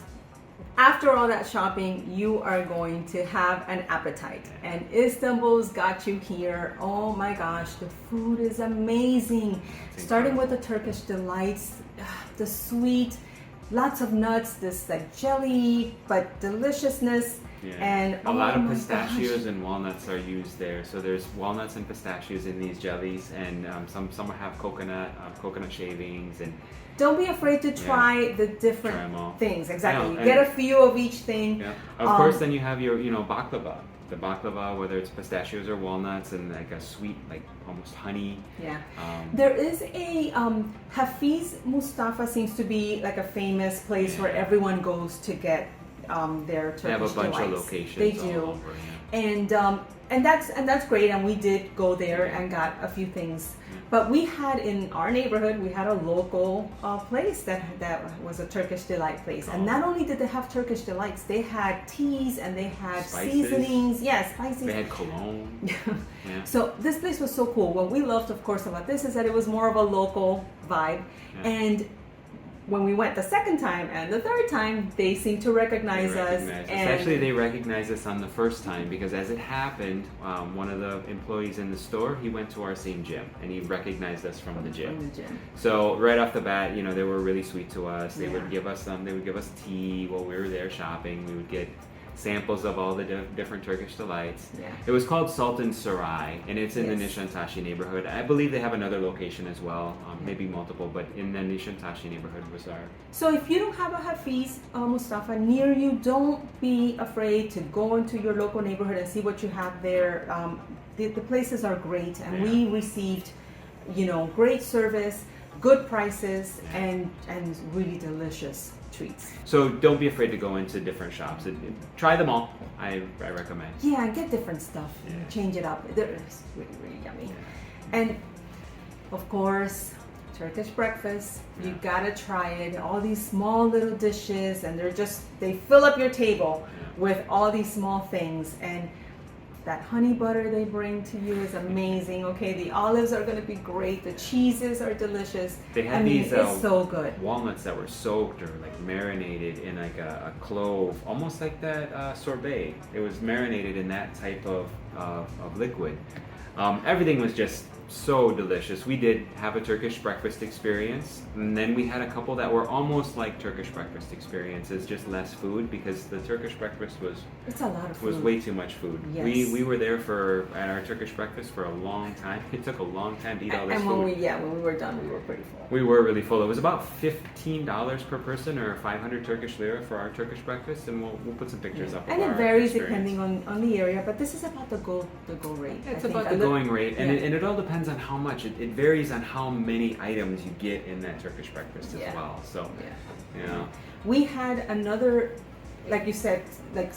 A: after all that shopping, you are going to have an appetite. And Istanbul's got you here. Oh my gosh, the food is amazing. Starting with the Turkish Delights, the sweet, lots of nuts, this like jelly, but deliciousness.
B: Yeah.
A: And
B: a lot of
A: my
B: pistachios
A: gosh.
B: and walnuts are used there. So there's walnuts and pistachios in these jellies, and some have coconut shavings, and
A: Don't be afraid to try the different
B: Try 'em all.
A: things. Exactly.
B: Yeah,
A: You get a few of each thing.
B: yeah. Of course, then you have your baklava. The baklava, whether it's pistachios or walnuts, and like a sweet, like almost honey.
A: Yeah.
B: Um,
A: There is a Hafiz Mustafa seems to be like a famous place where everyone goes to get their Turkish
B: They have a bunch
A: delights.
B: of locations.
A: They
B: all
A: do.
B: over, yeah.
A: And that's great, and we did go there and got a few things. But we had in our neighborhood, we had a local place that was a Turkish delight place. And not only did they have Turkish delights, they had teas and they had
B: Spices.
A: seasonings. Yes, spices.
B: They had cologne. Yeah.
A: So this place was so cool. What we loved, of course, about this is that it was more of a local vibe.
B: Yeah.
A: And when we went the second time and the third time, they seemed to recognize us. And
B: Actually, they recognized us on the first time because as it happened, one of the employees in the store, he went to our same gym and he recognized us from the gym.
A: From the gym.
B: So right off the bat, they were really sweet to us. They
A: Yeah.
B: would give us tea while we were there shopping. We would get samples of all the different Turkish delights.
A: Yeah.
B: It was called Sultan Saray, and it's in the
A: Yes.
B: Nishantasi neighborhood. I believe they have another location as well, maybe multiple, but in the Nishantasi neighborhood was our.
A: So if you don't have a Hafiz Mustafa near you, don't be afraid to go into your local neighborhood and see what you have there. The places are great, and we received, great service, good prices, and really delicious treats.
B: So don't be afraid to go into different shops. Try them all. I recommend.
A: Yeah, get different stuff.
B: Yeah.
A: Change it up. It's really yummy. And of course, Turkish breakfast. You gotta try it. All these small little dishes, and they fill up your table with all these small things. And that honey butter they bring to you is amazing. Okay, the olives are gonna be great. The cheeses are delicious.
B: They had these
A: it's so good.
B: walnuts that were soaked or like marinated in like a clove, almost like that sorbet. It was marinated in that type of liquid. Everything was just so delicious. We did have a Turkish breakfast experience, and then we had a couple that were almost like Turkish breakfast experiences, just less food, because the Turkish breakfast
A: it's a lot of food.
B: was way too much food.
A: Yes.
B: We were there at our Turkish breakfast for a long time. It took a long time to eat all this
A: and
B: food.
A: when we were done, we were pretty full.
B: We were really full. It was about $15 per person, or 500 Turkish lira for our Turkish breakfast, and we'll put some pictures up.
A: And
B: of
A: it
B: our
A: varies
B: experience.
A: depending on the area, but this is about the go rate.
B: It's about the going rate, and it all depends on how much. It varies on how many items you get in that Turkish breakfast as well. So, you know.
A: We had another, like you said, like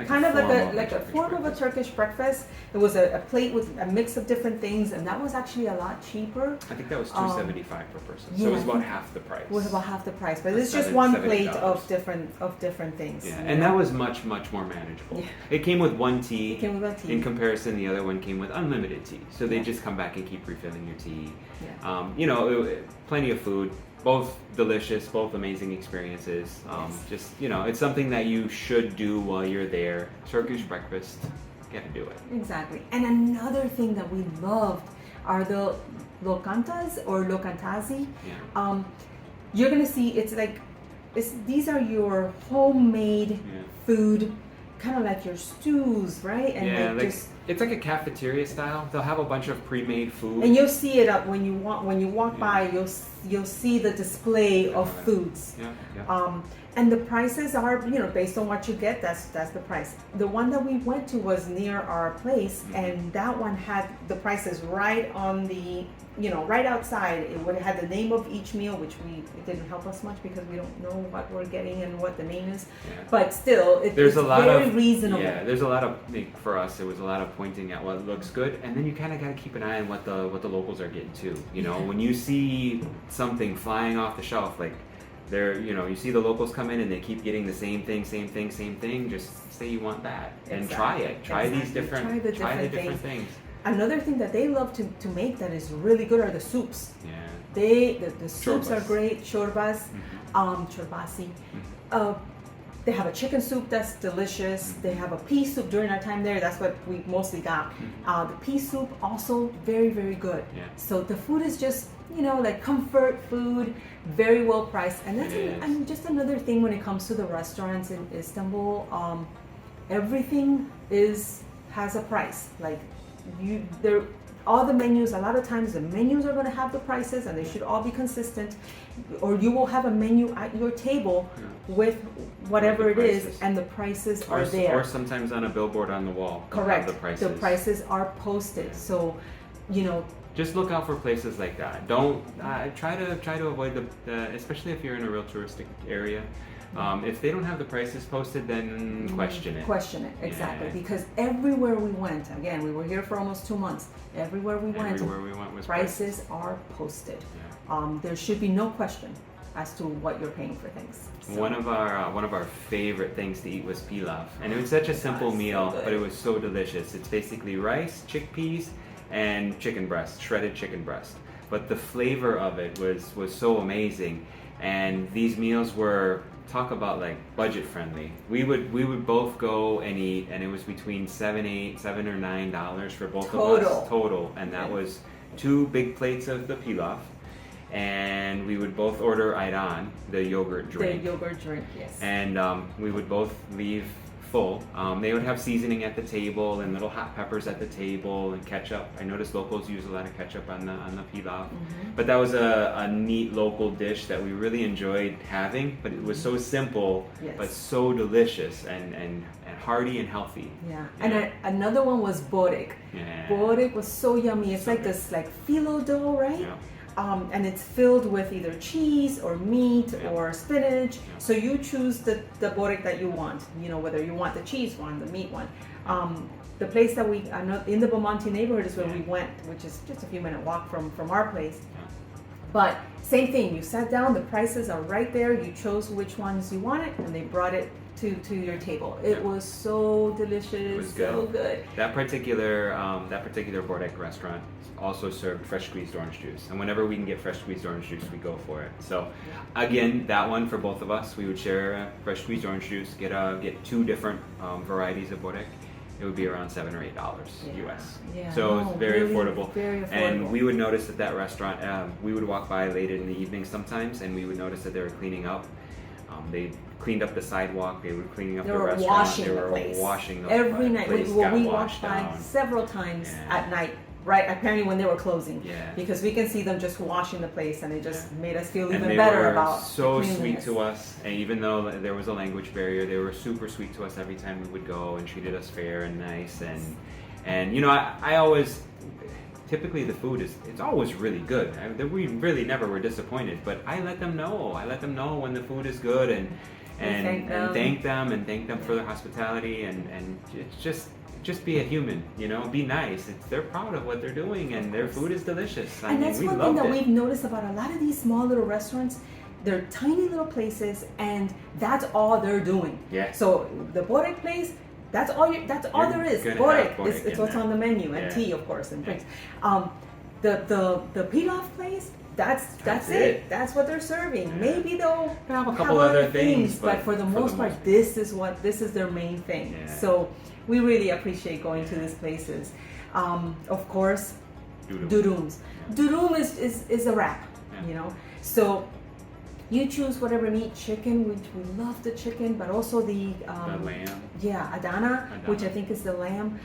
A: kind of like a form of a Turkish breakfast. It was a plate with a mix of different things, and that was actually a lot cheaper.
B: I think that was $275 per person, so it was about half the price.
A: It was about half the price, but it's just one plate of different things.
B: Yeah, and that was much more manageable. Yeah. It came with one tea. In comparison, the other one came with unlimited tea, so they just come back and keep refilling your tea. Yeah. You know, plenty of food. Both delicious, both amazing experiences. Just, you know, it's something that you should do while you're there. Turkish breakfast, gotta do it.
A: Exactly. And another thing that we loved are the lokantas or lokantazi.
B: Yeah.
A: You're gonna see these are your homemade food, kind of like your stews, right? And
B: it's like a cafeteria style. They'll have a bunch of pre-made food,
A: and you'll see it up when you walk by. You'll see the display of foods.
B: Yeah.
A: And the prices are, you know, based on what you get. That's the price. The one that we went to was near our place, and that one had the prices right on the, you know, right outside. It would have had the name of each meal, which it didn't help us much because we don't know what we're getting and what the name is. Yeah. But still, it's very reasonable.
B: Yeah, there's a lot of, for us, it was a lot of pointing at what looks good, and then you kind of got to keep an eye on what the locals are getting too. You know, when you see something flying off the shelf, like you see the locals come in and they keep getting the same thing. Just say you want that and try it. Try these different, try the different things.
A: Another thing that they love to make that is really good are the soups.
B: Yeah.
A: The soups are great. Chorbas, chorbasi. They have a chicken soup that's delicious. They have a pea soup during our time there. That's what we mostly got. The pea soup also very, very good. Yeah. So the food is just, you know, like comfort food, very well priced. And that's just another thing when it comes to the restaurants in Istanbul. Everything has a price. Like all the menus, a lot of times the menus are going to have the prices and they should all be consistent, or you will have a menu at your table with whatever it is and the prices are there.
B: Or sometimes on a billboard on the wall.
A: Correct.
B: The
A: prices are posted. So, you know,
B: just look out for places like that. Don't try to avoid especially if you're in a real touristic area. If they don't have the prices posted, then question it.
A: Question it, exactly. Because everywhere we went, again, we were here for almost 2 months. Everywhere we went was prices are posted. Yeah. There should be no question as to what you're paying for things. So.
B: One of our favorite things to eat was pilaf, and it was such a simple meal, but it was so delicious. It's basically rice, chickpeas, and chicken breast, shredded chicken breast. But the flavor of it was so amazing, and these meals were, talk about like budget friendly. We would both go and eat, and it was between $7 or $9 for both of us total, and that was 2 big plates of the pilaf, and we would both order ayran, the yogurt drink.
A: The yogurt drink, yes.
B: And we would both leave full. They would have seasoning at the table and little hot peppers at the table and ketchup. I noticed locals use a lot of ketchup on the pilaf. But that was a neat local dish that we really enjoyed having. But it was so simple, but so delicious and hearty and healthy.
A: Yeah. And another one was borek.
B: Yeah.
A: Borek was so yummy. It's so like good. This like phyllo dough, right?
B: Yeah.
A: And it's filled with either cheese or meat or spinach. So you choose the borek that you want. You know, whether you want the cheese one, the meat one. The place that we in the Bomonti neighborhood is where we went, which is just a few minute walk from our place. But same thing. You sat down. The prices are right there. You chose which ones you wanted, and they brought it to your table. It was so delicious. It was good. So good.
B: That particular borek restaurant also served fresh squeezed orange juice, and whenever we can get fresh squeezed orange juice, we go for it. So again, that one for both of us, we would share fresh squeezed orange juice, get 2 different varieties of borek, it would be around $7 or $8 US.
A: Yeah.
B: So
A: No,
B: it's very
A: really
B: affordable.
A: Very affordable.
B: And we would notice at that restaurant, we would walk by late in the evening sometimes, and we would notice that they were cleaning up. They cleaned up the sidewalk. They were cleaning up
A: They
B: the
A: were
B: restaurant.
A: washing
B: They
A: the
B: were
A: place.
B: washing the
A: Every night.
B: place.
A: We
B: got
A: walked by
B: down.
A: several times
B: Yeah.
A: at night, right? Apparently when they were closing.
B: Yeah.
A: Because we can see them just washing the place, and it just made us feel
B: And
A: even
B: they
A: better
B: were
A: about
B: so
A: the
B: sweet
A: cleanliness.
B: to us, and even though there was a language barrier, they were super sweet to us every time we would go and treated us fair and nice. And you know, I always, typically the food it's always really good. We really never were disappointed, but I let them know. I let them know when the food is good, and thank them for their hospitality, and it's just be a human, you know, be nice. They're proud of what they're doing, and their food is delicious.
A: And that's one thing that we've noticed about a lot of these small little restaurants. They're tiny little places, and that's all they're doing.
B: Yeah.
A: So the Borek place, that's all there is. Borek is what's on the menu, and tea, of course, and drinks. The pilaf place, that's it. That's what they're serving. Yeah. Maybe they'll
B: have a couple other things,
A: but for the most part, this is their main thing. Yeah. So we really appreciate going to these places. Of course, durums. Durum is a wrap, you know. So you choose whatever meat, chicken, which we love the chicken, but also the
B: lamb.
A: Yeah, Adana, which I think is the lamb.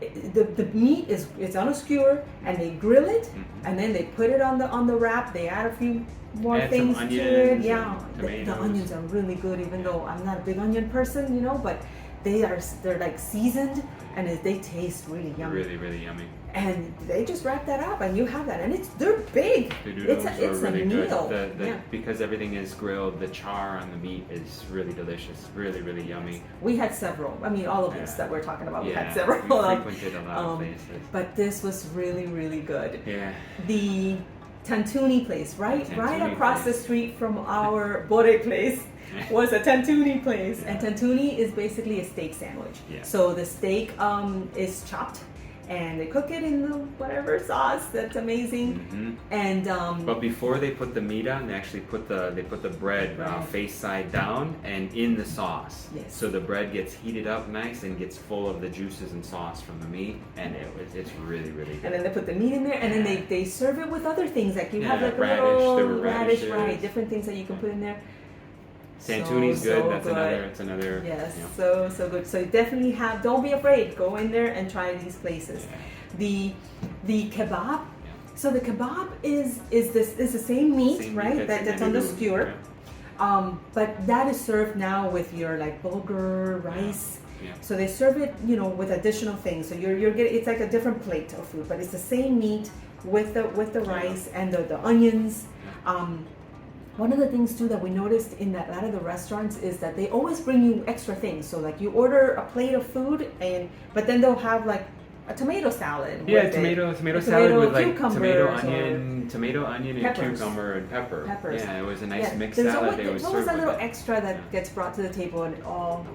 A: The meat it's on a skewer, and they grill it, and then they put it on the wrap. They add a few more things to it. Yeah, the onions are really good, even though I'm not a big onion person, you know, but they're like seasoned, and they taste really yummy.
B: Really, really yummy.
A: And they just wrap that up, and you have that, and they're big. It's
B: really
A: a meal.
B: Good. Because everything is grilled, the char on the meat is really delicious. Really, really yummy.
A: We had several. I mean, all of this that we're talking about, we had
B: We
A: several.
B: frequented a lot of places.
A: But this was really, really good.
B: Yeah.
A: The Tantuni place, right across the street from our Borek place, was a Tantuni place. And Tantuni is basically a steak sandwich.
B: Yeah.
A: So the steak is chopped, and they cook it in the whatever sauce that's amazing.
B: Mm-hmm.
A: And
B: but before they put the meat on, they actually put the bread face side down and in the sauce.
A: Yes.
B: So the bread gets heated up nice and gets full of the juices and sauce from the meat, and it's really, really good.
A: And then they put the meat in there, and then they serve it with other things, like you have like
B: radish,
A: a little
B: there were
A: radish,
B: radishes.
A: different things that you can put in there.
B: Tantuni's good. That's
A: good.
B: It's another.
A: Yes,
B: you
A: know. so good. So definitely don't be afraid. Go in there and try these places.
B: Yeah.
A: The kebab. So the kebab is the same meat, right? That's on the skewer.
B: Yeah.
A: But that is served now with your like bulgur rice.
B: Yeah.
A: So they serve it, you know, with additional things. So you're getting, it's like a different plate of food, but it's the same meat with the rice and the onions. One of the things too that we noticed in a lot of the restaurants is that they always bring you extra things. So like you order a plate of food, but then they'll have like a tomato salad.
B: Yeah, tomato salad with like tomato, onion, and
A: peppers.
B: Cucumber and pepper.
A: Peppers.
B: Yeah, it was a nice mixed salad.
A: There's always a little extra that gets brought to the table, and all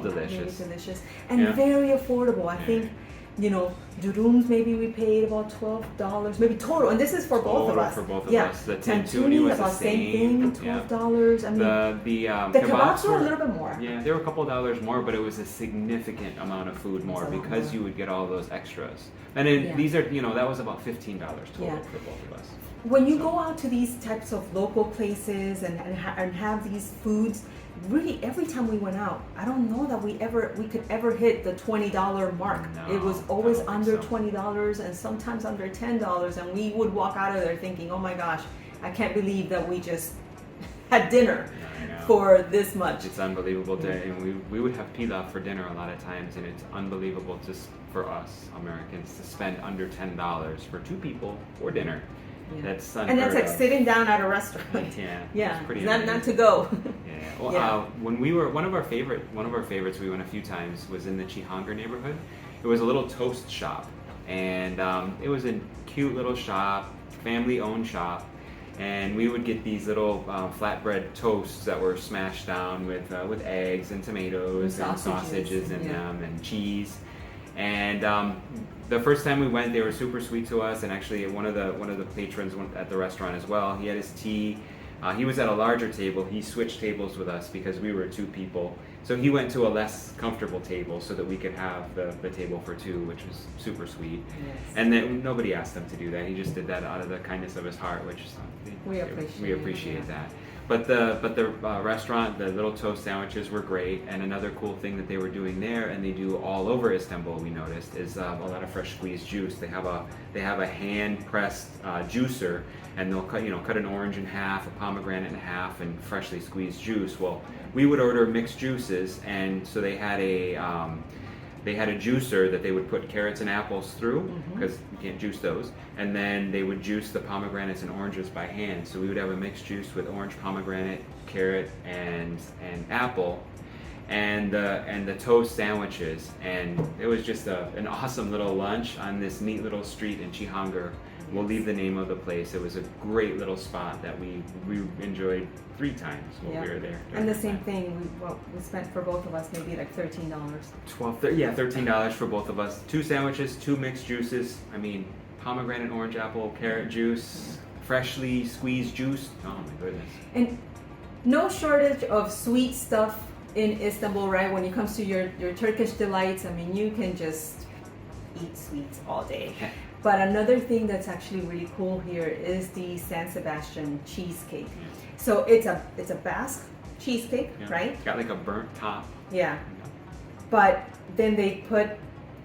B: delicious.
A: Really delicious and very affordable. I think, you know, durums maybe we paid about $12, maybe total, and this is for both of us.
B: For both of us. The Tantuni was
A: about
B: the same
A: thing, $12. I mean,
B: the
A: kebabs were a little bit more.
B: Yeah, they were a couple $dollars more, but it was a significant amount of food more because you would get all those extras. And then these are, you know, that was about $15 total for both of us.
A: When you go out to these types of local places and have these foods, really every time we went out, I don't know that we could ever hit the $20 mark.
B: No,
A: it was always under
B: so.
A: $20 and sometimes under $10, and we would walk out of there thinking, oh my gosh, I can't believe that we just had dinner for this much.
B: It's unbelievable and we would have pilaf for dinner a lot of times, and it's unbelievable just for us Americans to spend under $10 for two people for dinner.
A: Yeah.
B: That's
A: like sitting down at a restaurant.
B: Yeah. It's pretty
A: not to go.
B: Yeah. Well, when we were one of our favorites we went a few times was in the Chihanger neighborhood. It was a little toast shop, and it was a cute little shop, family-owned shop, and we would get these little flatbread toasts that were smashed down with eggs and tomatoes and sausages in them and cheese. And the first time we went, they were super sweet to us, and actually one of the patrons at the restaurant as well. He had his tea He was at a larger table. He switched tables with us because we were 2 people. So he went to a less comfortable table so that we could have the table for 2, which was super sweet.
A: Yes.
B: And then nobody asked him to do that. He just did that out of the kindness of his heart, which is
A: we
B: appreciate that. But the restaurant, the little toast sandwiches were great. And another cool thing that they were doing there, and they do all over Istanbul, we noticed, is a lot of fresh squeezed juice. They have a hand pressed juicer, and they'll cut an orange in half, a pomegranate in half, and freshly squeezed juice. Well, we would order mixed juices, and so they had a juicer that they would put carrots and apples through, because you can't juice those, and then they would juice the pomegranates and oranges by hand. So we would have a mixed juice with orange, pomegranate, carrot, and apple, and the toast sandwiches, and it was just an awesome little lunch on this neat little street in Cihangir. We'll leave the name of the place. It was a great little spot that we enjoyed 3 times while we were there.
A: And the same thing, we spent for both of us maybe like $13.
B: $13 for both of us. 2 sandwiches, 2 mixed juices. I mean, pomegranate, orange, apple, carrot juice, freshly squeezed juice. Oh my goodness.
A: And no shortage of sweet stuff in Istanbul, right? When it comes to your Turkish delights, I mean, you can just eat sweets all day. But another thing that's actually really cool here is the San Sebastian cheesecake. So it's a Basque cheesecake, right?
B: It's got like a burnt top.
A: Yeah. But then they put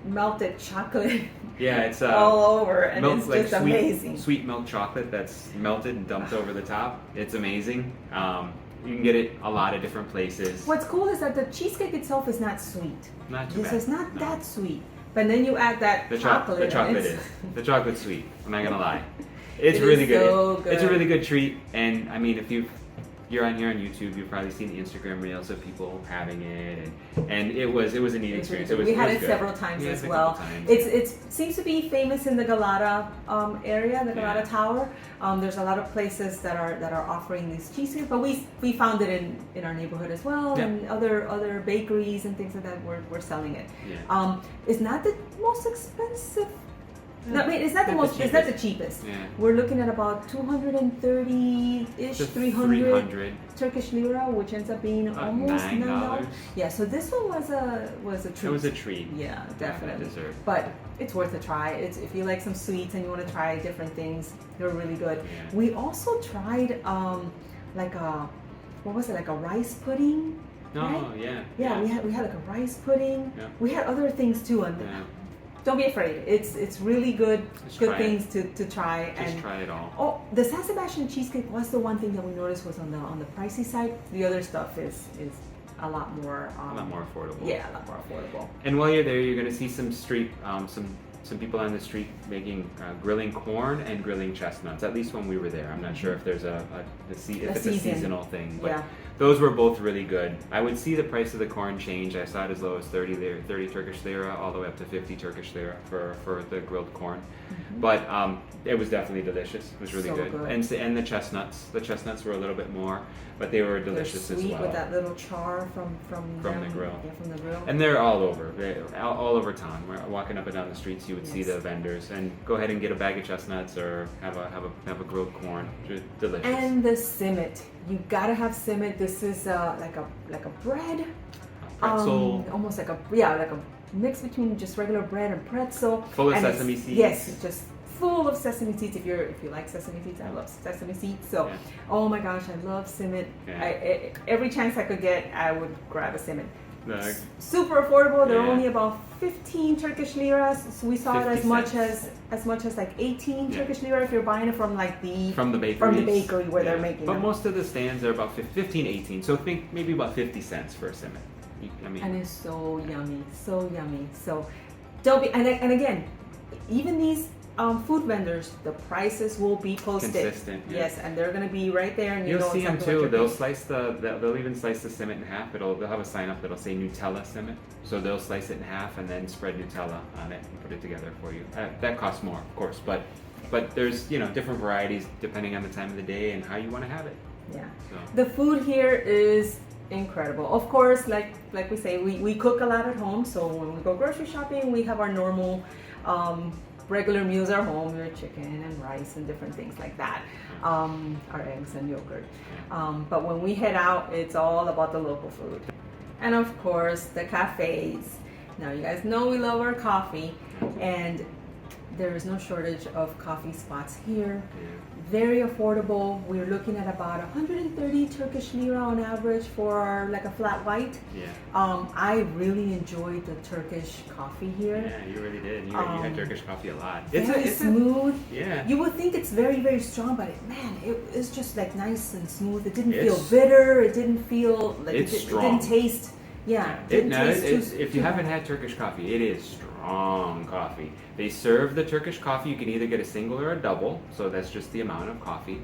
A: melted chocolate
B: it's
A: all over, and
B: milk,
A: it's
B: like
A: just amazing.
B: Sweet milk chocolate that's melted and dumped over the top. It's amazing. You can get it a lot of different places.
A: What's cool is that the cheesecake itself is not sweet.
B: Not too bad.
A: It's not that sweet. But then you add that chocolate.
B: The chocolate is. The chocolate's sweet. I'm not gonna lie. It's
A: It
B: really
A: is
B: good.
A: so good.
B: It's a really good treat. And I mean, if you're on here on YouTube, you've probably seen the Instagram reels of people having it, and it was a neat experience.
A: We had it
B: good.
A: several times
B: Yeah,
A: as
B: a
A: well.
B: couple times.
A: It seems to be famous in the Galata area, the Galata
B: Yeah.
A: Tower. There's a lot of places that are offering these cheesecake, but we found it in our neighborhood as well,
B: Yeah.
A: and other bakeries and things like that were selling it.
B: Yeah.
A: It's not the most expensive. No, I mean, it's not the most. It's not the cheapest.
B: Yeah.
A: We're looking at about 230-ish,
B: To
A: 300 Turkish lira, which ends up being almost
B: $9.
A: Yeah, so this one was a treat.
B: It was a treat.
A: Yeah, definitely.
B: Dessert.
A: But it's worth a try. It's if you like some sweets and you want to try different things, they're really good.
B: Yeah.
A: We also tried like a like a rice pudding.
B: Oh
A: right?
B: yeah.
A: Yeah, we had like a rice pudding.
B: Yeah.
A: We had other things too, and
B: Yeah.
A: don't be afraid. It's really good.
B: Just
A: Good
B: try
A: things to try.
B: Just try it all.
A: Oh, the San Sebastian cheesecake was the one thing that we noticed was on the pricey side. The other stuff is a lot more.
B: A lot more affordable.
A: Yeah, a lot more affordable.
B: And while you're there, you're going to see some street, some people on the street making grilling corn and grilling chestnuts. At least when we were there, I'm not sure if there's if it's a seasonal thing, but
A: Yeah.
B: those were both really good. I would see the price of the corn change. I saw it as low as 30 Turkish lira, all the way up to 50 Turkish lira for the grilled corn. But it was definitely delicious. It was really
A: So
B: good.
A: good.
B: And the chestnuts were a little bit more, but they were delicious
A: They're
B: as
A: sweet
B: well.
A: with that little char from
B: the
A: them.
B: grill.
A: Yeah, from the grill.
B: And they're all over. They're all over town. We're walking up and down the streets, you would see
A: Yes.
B: the vendors. And go ahead and get a bag of chestnuts or have a grilled corn. Just delicious.
A: And the simit. You gotta have simit. This is like a bread.
B: Pretzel.
A: Almost like a mix between just regular bread and pretzel.
B: Full of
A: And
B: sesame
A: it's-
B: seeds.
A: Yes, it's just full of sesame seeds. If you like sesame seeds, I love sesame seeds. So,
B: Yeah.
A: oh my gosh, I love simit.
B: Yeah.
A: Every chance I could get, I would grab a simit.
B: The-
A: Super affordable. They're
B: Yeah.
A: only about 15 Turkish liras. So we saw it
B: 50
A: as much as like 18
B: Yeah.
A: Turkish lira if you're buying it from like
B: from the bakery.
A: from the bakery where they're making
B: But
A: them.
B: most of the stands are about 15, 18. So think maybe about 50 cents for a simit. I mean,
A: And it's so yummy, so yummy. So don't be, and again, even these food vendors, the prices will be posted.
B: Consistent, yeah.
A: Yes, and they're gonna be right there, and
B: you'll
A: know
B: see them
A: exactly
B: too.
A: what
B: They'll
A: you're
B: slice they'll even slice the simit in half. They'll have a sign up that'll say Nutella simit. So they'll slice it in half and then spread Nutella on it and put it together for you. That costs more, of course, but there's different varieties depending on the time of the day and how you want to have it.
A: Yeah.
B: So.
A: The food here is incredible. Of course, like we say, we cook a lot at home. So when we go grocery shopping, we have our normal regular meals are home, your chicken and rice and different things like that, our eggs and yogurt. But when we head out, it's all about the local food. And of course, the cafes. Now, you guys know we love our coffee, and there is no shortage of coffee spots here. Very affordable. We're looking at about 130 Turkish lira on average for like a flat white. I really enjoyed the Turkish coffee here.
B: Yeah, you really did. You had Turkish coffee a lot.
A: It's smooth.
B: Yeah.
A: You would think it's very, very strong, but it's just like nice and smooth. It didn't feel bitter. It didn't feel like it didn't taste. Yeah.
B: If you haven't had Turkish coffee, it is strong coffee. They serve the Turkish coffee. You can either get a single or a double, so that's just the amount of coffee.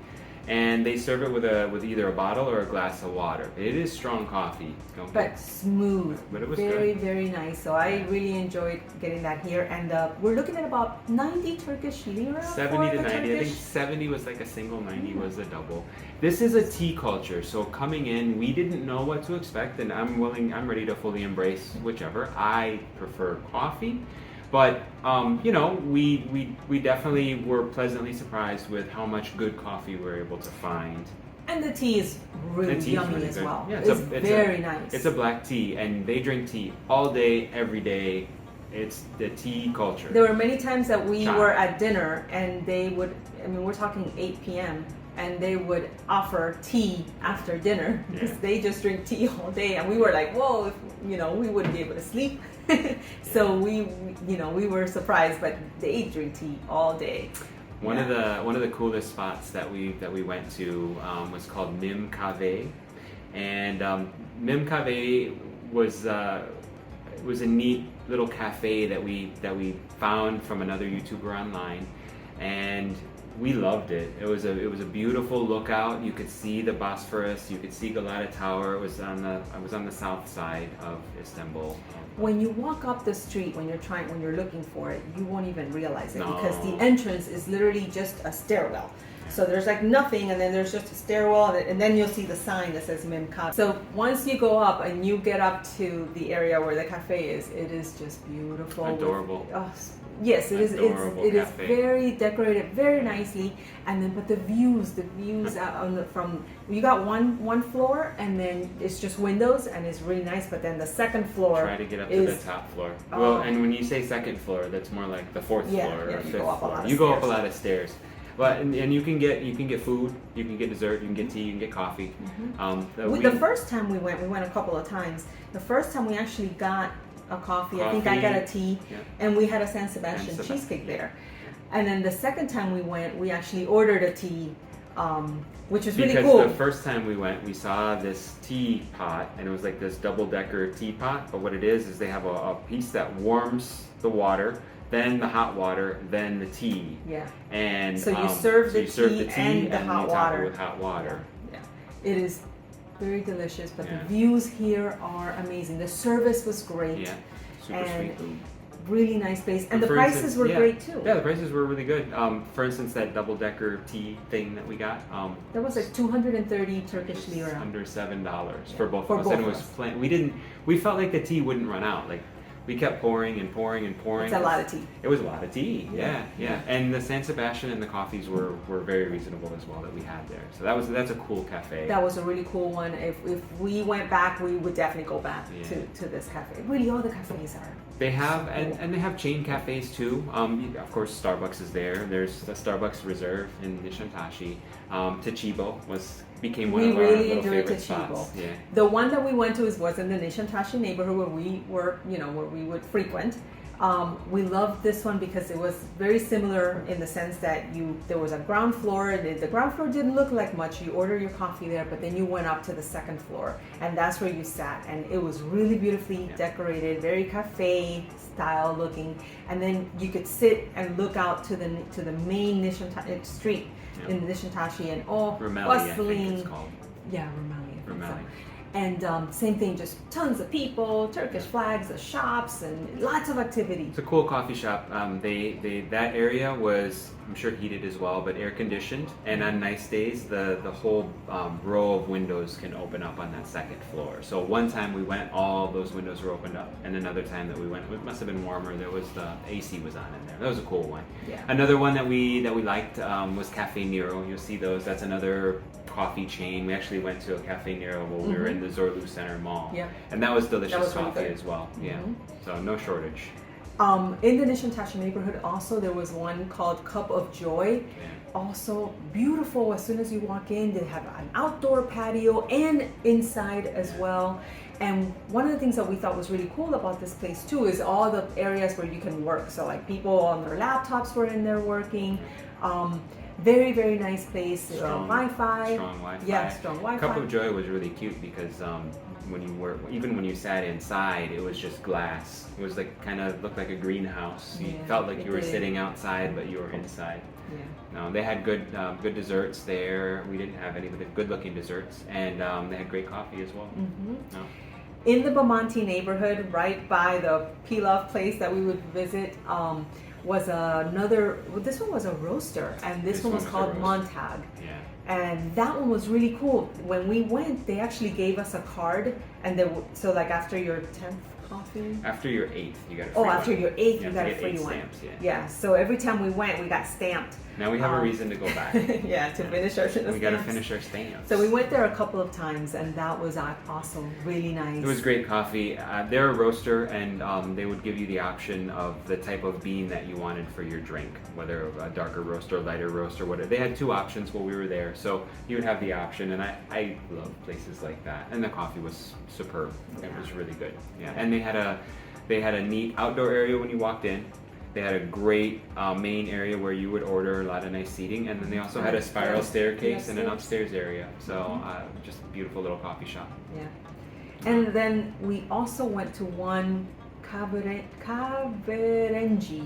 B: And they serve it with either a bottle or a glass of water. It is strong coffee.
A: But smooth.
B: But it was
A: very,
B: good.
A: very nice. So I really enjoyed getting that here. And we're looking at about 90 Turkish lira.
B: 70 to 90. I think 70 was like a single, 90 was a double. This is a tea culture. So coming in, we didn't know what to expect, and I'm ready to fully embrace whichever. I prefer coffee. But we definitely were pleasantly surprised with how much good coffee we were able to find.
A: And the tea is really yummy
B: really
A: as
B: good.
A: well.
B: Yeah,
A: it's very nice.
B: It's a black tea, and they drink tea all day, every day. It's the tea culture.
A: There were many times that we were at dinner, and they would, we're talking 8 p.m., and they would offer tea after dinner because they just drink tea all day. And we were like, whoa, we wouldn't be able to sleep. So we were surprised, but they drink tea all day.
B: One of the coolest spots that we went to was called Mim Kahve, and Mim Kahve was a neat little cafe that we found from another YouTuber online, and we loved it. It was a beautiful lookout. You could see the Bosphorus. You could see Galata Tower. I was on the south side of Istanbul.
A: When you walk up the street, when you're looking for it, you won't even realize it because the entrance is literally just a stairwell. So there's like nothing, and then there's just a stairwell, and then you'll see the sign that says Mim Kahve. So once you go up and you get up to the area where the cafe is, it is just beautiful.
B: Adorable.
A: Yes, it is. It is
B: cafe.
A: Very decorated, very nicely, and then but the views out from you got one floor, and then it's just windows, and it's really nice. But then the second floor,
B: try to get up to the top floor. Well, and when you say second floor, that's more like the fourth floor or fifth floor. You go up a lot of stairs. But and you can get food, you can get dessert, you can get tea, you can get coffee.
A: The first time we went a couple of times. The first time we actually got a coffee. I think I got a tea, and we had a San Sebastian cheesecake there. And then the second time we went, we actually ordered a tea, which was really cool.
B: Because the first time we went, we saw this tea pot, and it was like this double-decker teapot. But what it is they have a piece that warms the water, then the hot water, then the tea.
A: Yeah.
B: And
A: so you serve the tea and the hot
B: you
A: water.
B: top it with hot water.
A: Yeah. It is very delicious, but the views here are amazing. The service was great.
B: Yeah. Super sweet food.
A: Really nice place, and the prices were great too.
B: Yeah, the prices were really good. For instance, that double-decker tea thing that we got.
A: That was like 230 Turkish lira.
B: Under $7 for both of us, and it was we felt like the tea wouldn't run out. Like we kept pouring and pouring and pouring.
A: It's a lot of tea.
B: It was a lot of tea. Yeah. And the San Sebastian and the coffees were very reasonable as well that we had there. So that's a cool cafe.
A: That was a really cool one. If we went back, we would definitely go back to this cafe. Really, all the cafes are.
B: They have and they have chain cafes too. Of course, Starbucks is there. There's the Starbucks Reserve in Nishantashi. Tachibo became one of our little favorite spots. Yeah.
A: The one that we went to was in the Nishantashi neighborhood where we were, where we would frequent. We loved this one because it was very similar in the sense that there was a ground floor, and the ground floor didn't look like much. You order your coffee there, but then you went up to the second floor, and that's where you sat, and it was really beautifully decorated, very cafe style looking, and then you could sit and look out to the main Nishantashi street in Nishantashi, and all
B: Rumeli,
A: bustling.
B: I think it's called.
A: Yeah, Rumeli.
B: Rumeli.
A: And same thing, just tons of people, Turkish flags, the shops, and lots of activity.
B: It's a cool coffee shop. That area was, I'm sure, heated as well, but air conditioned. And on nice days, the whole row of windows can open up on that second floor. So one time we went, all those windows were opened up, and another time that we went, it must have been warmer. There was the AC was on in there. That was a cool one.
A: Yeah.
B: Another one that we liked was Cafe Nero. You'll see those. That's another coffee chain. We actually went to a Cafe Nero while we were in the Zorlu Center Mall.
A: Yeah.
B: And that was delicious
A: That was really
B: coffee
A: good.
B: as well. Yeah. So no shortage.
A: In the Nishantashi neighborhood also there was one called Cup of Joy.
B: Yeah.
A: Also beautiful. As soon as you walk in, they have an outdoor patio and inside as well. And one of the things that we thought was really cool about this place too is all the areas where you can work. So like people on their laptops were in there working. Very, very nice place.
B: Strong
A: Wi-Fi.
B: Strong Wi-Fi.
A: Yeah, strong Wi-Fi.
B: Cup of Joy was really cute because even when you sat inside, it was just glass. It was like kind of looked like a greenhouse. You
A: Yeah,
B: felt like
A: it
B: you were
A: did.
B: sitting outside, but you were inside.
A: Yeah.
B: No, they had good desserts there. We didn't have any, but they had good-looking desserts, and they had great coffee as well. No.
A: In the Bamanti neighborhood, right by the pilaf place that we would visit, was another. This one was a roaster, and this one was
B: a
A: called
B: roaster.
A: Montag.
B: Yeah.
A: And that one was really cool. When we went, they actually gave us a card, and so like after your 10th coffee.
B: After your 8th, you got a free
A: Oh,
B: one.
A: after your 8th,
B: You
A: you
B: have
A: got
B: to
A: a
B: get
A: free
B: 8
A: one.
B: stamps, yeah.
A: Yeah. So every time we went, we got stamped.
B: Now we have a reason to go back.
A: Yeah, to finish our
B: We got to
A: stamps.
B: finish our stamps.
A: So we went there a couple of times, and that was awesome. Really nice.
B: It was great coffee. They're a roaster, and they would give you the option of the type of bean that you wanted for your drink, whether a darker roast or lighter roast or whatever. They had 2 options while we were there, so you would have the option, and I love places like that. And the coffee was superb. It was really good. Yeah, and they had a neat outdoor area when you walked in. They had a great main area where you would order a lot of nice seating, and then they also had a spiral staircase and an upstairs area. So just a beautiful little coffee shop.
A: Yeah. And then we also went to one Kaverenji,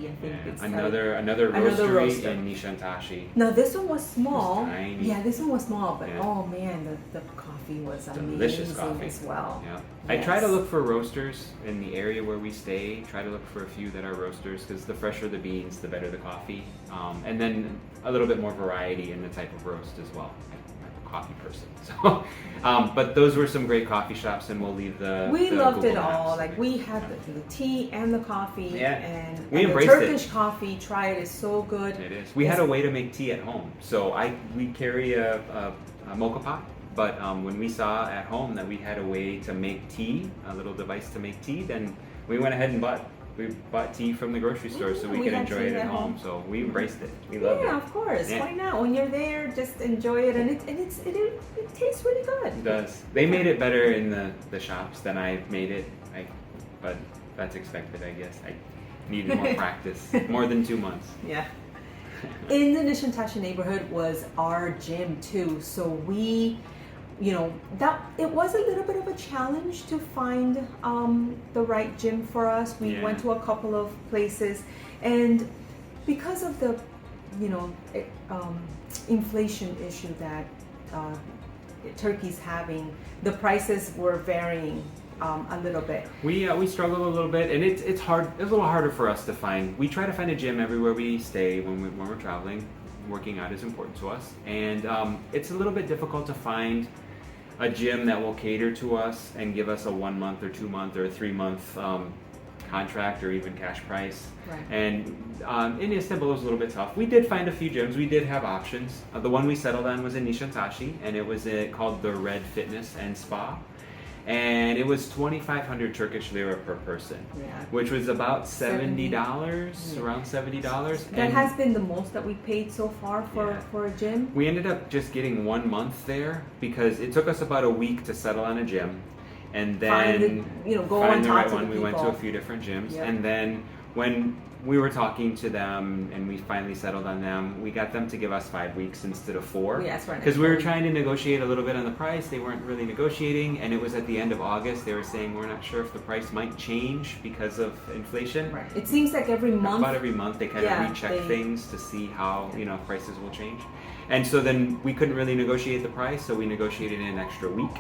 A: I think it's
B: Another roastery
A: roaster.
B: in Nishantashi.
A: Now this one was small.
B: It was tiny.
A: Yeah, this one was small, but
B: Yeah.
A: oh man, the coffee was
B: Delicious
A: amazing
B: coffee
A: as well.
B: Yeah. I try to
A: Yes.
B: look for roasters in the area where we stay. Try to look for a few that are roasters because the fresher the beans, the better the coffee. And then a little bit more variety in the type of roast as well. I'm a coffee person. So, but those were some great coffee shops, and we'll leave the.
A: We
B: the
A: loved
B: Google
A: it all.
B: Maps.
A: Like we had the tea and the coffee,
B: Yeah.
A: and
B: We
A: the
B: embraced it.
A: Turkish coffee. Try it; it's so good.
B: It is. We had a way to make tea at home. So we carry a mocha pot, but when we saw at home that we had a way to make tea, a little device to make tea, then we went ahead and bought tea from the grocery store so we
A: we
B: could
A: had
B: enjoy
A: tea
B: it at
A: at
B: home.
A: home.
B: So we embraced it. We loved
A: Yeah,
B: it.
A: of course.
B: Yeah.
A: Why not? When you're there, just enjoy it, and it tastes really good.
B: It does. They made it better in the shops than I made it. But that's expected, I guess. I needed more practice. More than 2 months.
A: Yeah. In the Nishantashi neighborhood was our gym too. So we, that it was a little bit of a challenge to find the right gym for us. We
B: Yeah.
A: went to a couple of places, and because of the, inflation issue that Turkey's having, the prices were varying a little bit.
B: We struggle a little bit, and it's hard. It's a little harder for us to find. We try to find a gym everywhere we stay when we're traveling. Working out is important to us, and it's a little bit difficult to find a gym that will cater to us and give us a 1 month or 2 month or a 3 month contract or even cash price.
A: Right.
B: And in Istanbul it was a little bit tough. We did find a few gyms. We did have options. The one we settled on was in Nishantashi, and it was called the Red Fitness and Spa. And it was 2,500 Turkish lira per person,
A: Yeah.
B: which was about $70,
A: Yeah.
B: around $70.
A: That
B: And
A: has been the most that we paid so far
B: Yeah.
A: for a gym.
B: we ended up just getting 1 month there because it took us about a week to settle on a gym, and then
A: Go
B: find
A: on
B: the
A: top
B: right
A: to the
B: one. We went to a
A: people.
B: few different gyms,
A: Yeah.
B: and then when we were talking to them and we finally settled on them, we got them to give us 5 weeks instead of 4.
A: We asked for an
B: Because we were
A: extra
B: trying to negotiate a little bit on the price. They weren't really negotiating, and it was at the end of August. They were saying we're not sure if the price might change because of inflation.
A: Right. It seems like every month.
B: About every month they kind of recheck things to see how prices will change. And so then we couldn't really negotiate the price, so we negotiated an extra week.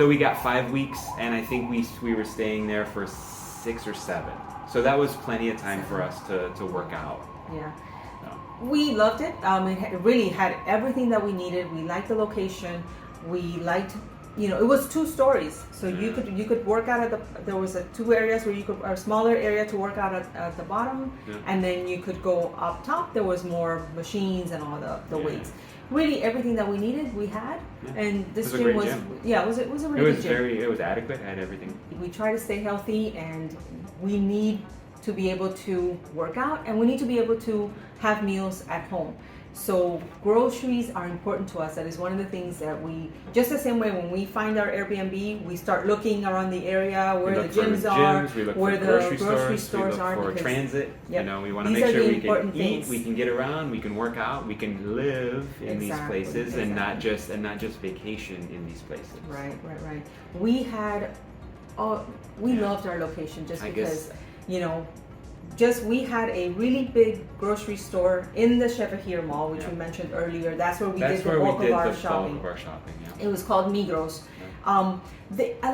B: So we got 5 weeks, and I think we were staying there for 6 or 7. So that was plenty of time for us to work out.
A: Yeah.
B: So,
A: We loved it. It really had everything that we needed. We liked the location. We liked, it was 2 stories, so you could work out there was 2 areas where you could, a smaller area to work out at the bottom, and then you could go up top. There was more machines and all the weights. Really, everything that we needed, we had, and this gym was, it was a really good gym.
B: It was adequate. It had everything.
A: We try to stay healthy, and we need to be able to work out, and we need to be able to have meals at home. So groceries are important to us. That is one of the things that we, just the same way when we find our Airbnb, we start looking around the area where the gyms are, where the grocery stores are.
B: We look for transit. We want to
A: These
B: make sure
A: the
B: we can
A: things.
B: eat, we can get around, we can work out, we can live in these places, and not just vacation in these places.
A: Right. We had, we loved our location just because, we had a really big grocery store in the Shevahir Mall, which we mentioned earlier. That's where we did the bulk of our shopping. It was called Migros. A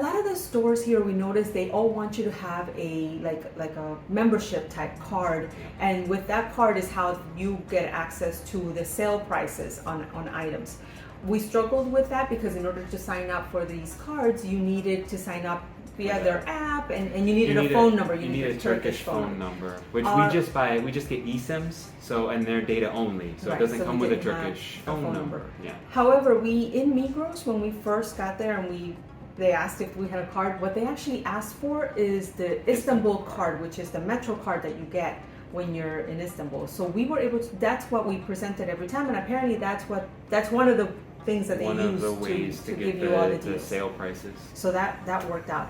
A: lot of the stores here, we noticed they all want you to have a like a membership type card, and with that card is how you get access to the sale prices on items. We struggled with that because in order to sign up for these cards, you needed to sign up via their app, and you needed a phone number.
B: You need a Turkish phone number, which we just get eSIMs, and they're data only, so it doesn't come with a Turkish phone number. Yeah.
A: However, in Migros, when we first got there and they asked if we had a card, what they actually asked for is the Istanbul card, which is the metro card that you get when you're in Istanbul. So we were able to, that's what we presented every time, and apparently that's one of the things that they use
B: of the ways to
A: give
B: get
A: you all
B: the sale prices.
A: So that worked out.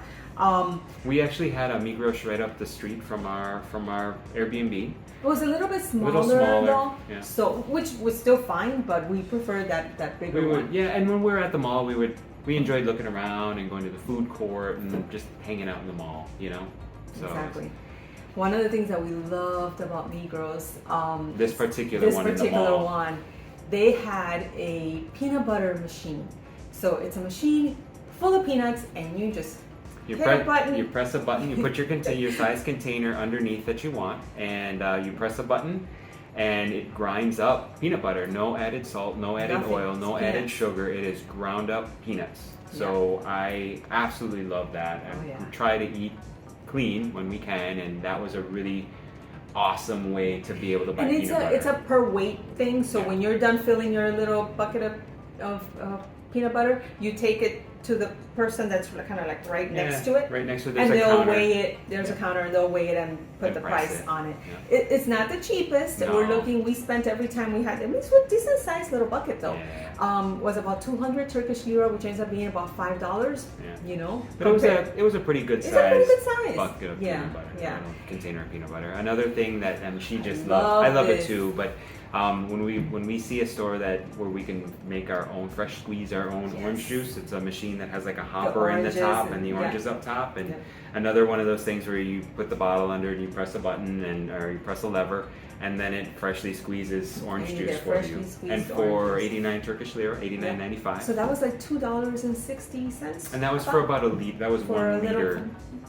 B: We actually had a Migros right up the street from our Airbnb.
A: It was a little bit smaller, though,
B: yeah.
A: So which was still fine, but we preferred that bigger one.
B: Yeah, and when we were at the mall, we enjoyed looking around and going to the food court and just hanging out in the mall, So
A: exactly. One of the things that we loved about Migros,
B: this particular
A: one, they had a peanut butter machine. So it's a machine full of peanuts, and you just hit a button.
B: You press a button. You put your size container underneath that you want, and you press a button, and it grinds up peanut butter. No added salt, no added oil, no added sugar. It is ground up peanuts. So I absolutely love that. We try to eat clean when we can, and that was a really awesome way to be able to buy peanut butter.
A: It's a per weight thing, so when you're done filling your little bucket of peanut butter, you take it to the person that's kind of like right next to it.
B: Right next to it,
A: and they'll weigh it. There's a counter, and they'll weigh it and put the price on it. Yeah. It's not the cheapest. No. We spent every time we had, it's a decent sized little bucket though. Was about 200 Turkish lira, which ends up being about $5.
B: But it was a pretty good size bucket of peanut butter. Container of peanut butter. Another thing that she just loved. I love it too, but when we see a store where we can make our own squeeze our own orange juice, it's a machine that has like a hopper in the top and the oranges up top, and another one of those things where you put the bottle under and you press a button or you press a lever, and then it freshly squeezes orange juice for you. And for 89 Turkish lira, 89.95.
A: So that was like $2.60.
B: And that was for about a liter. That was 1 liter.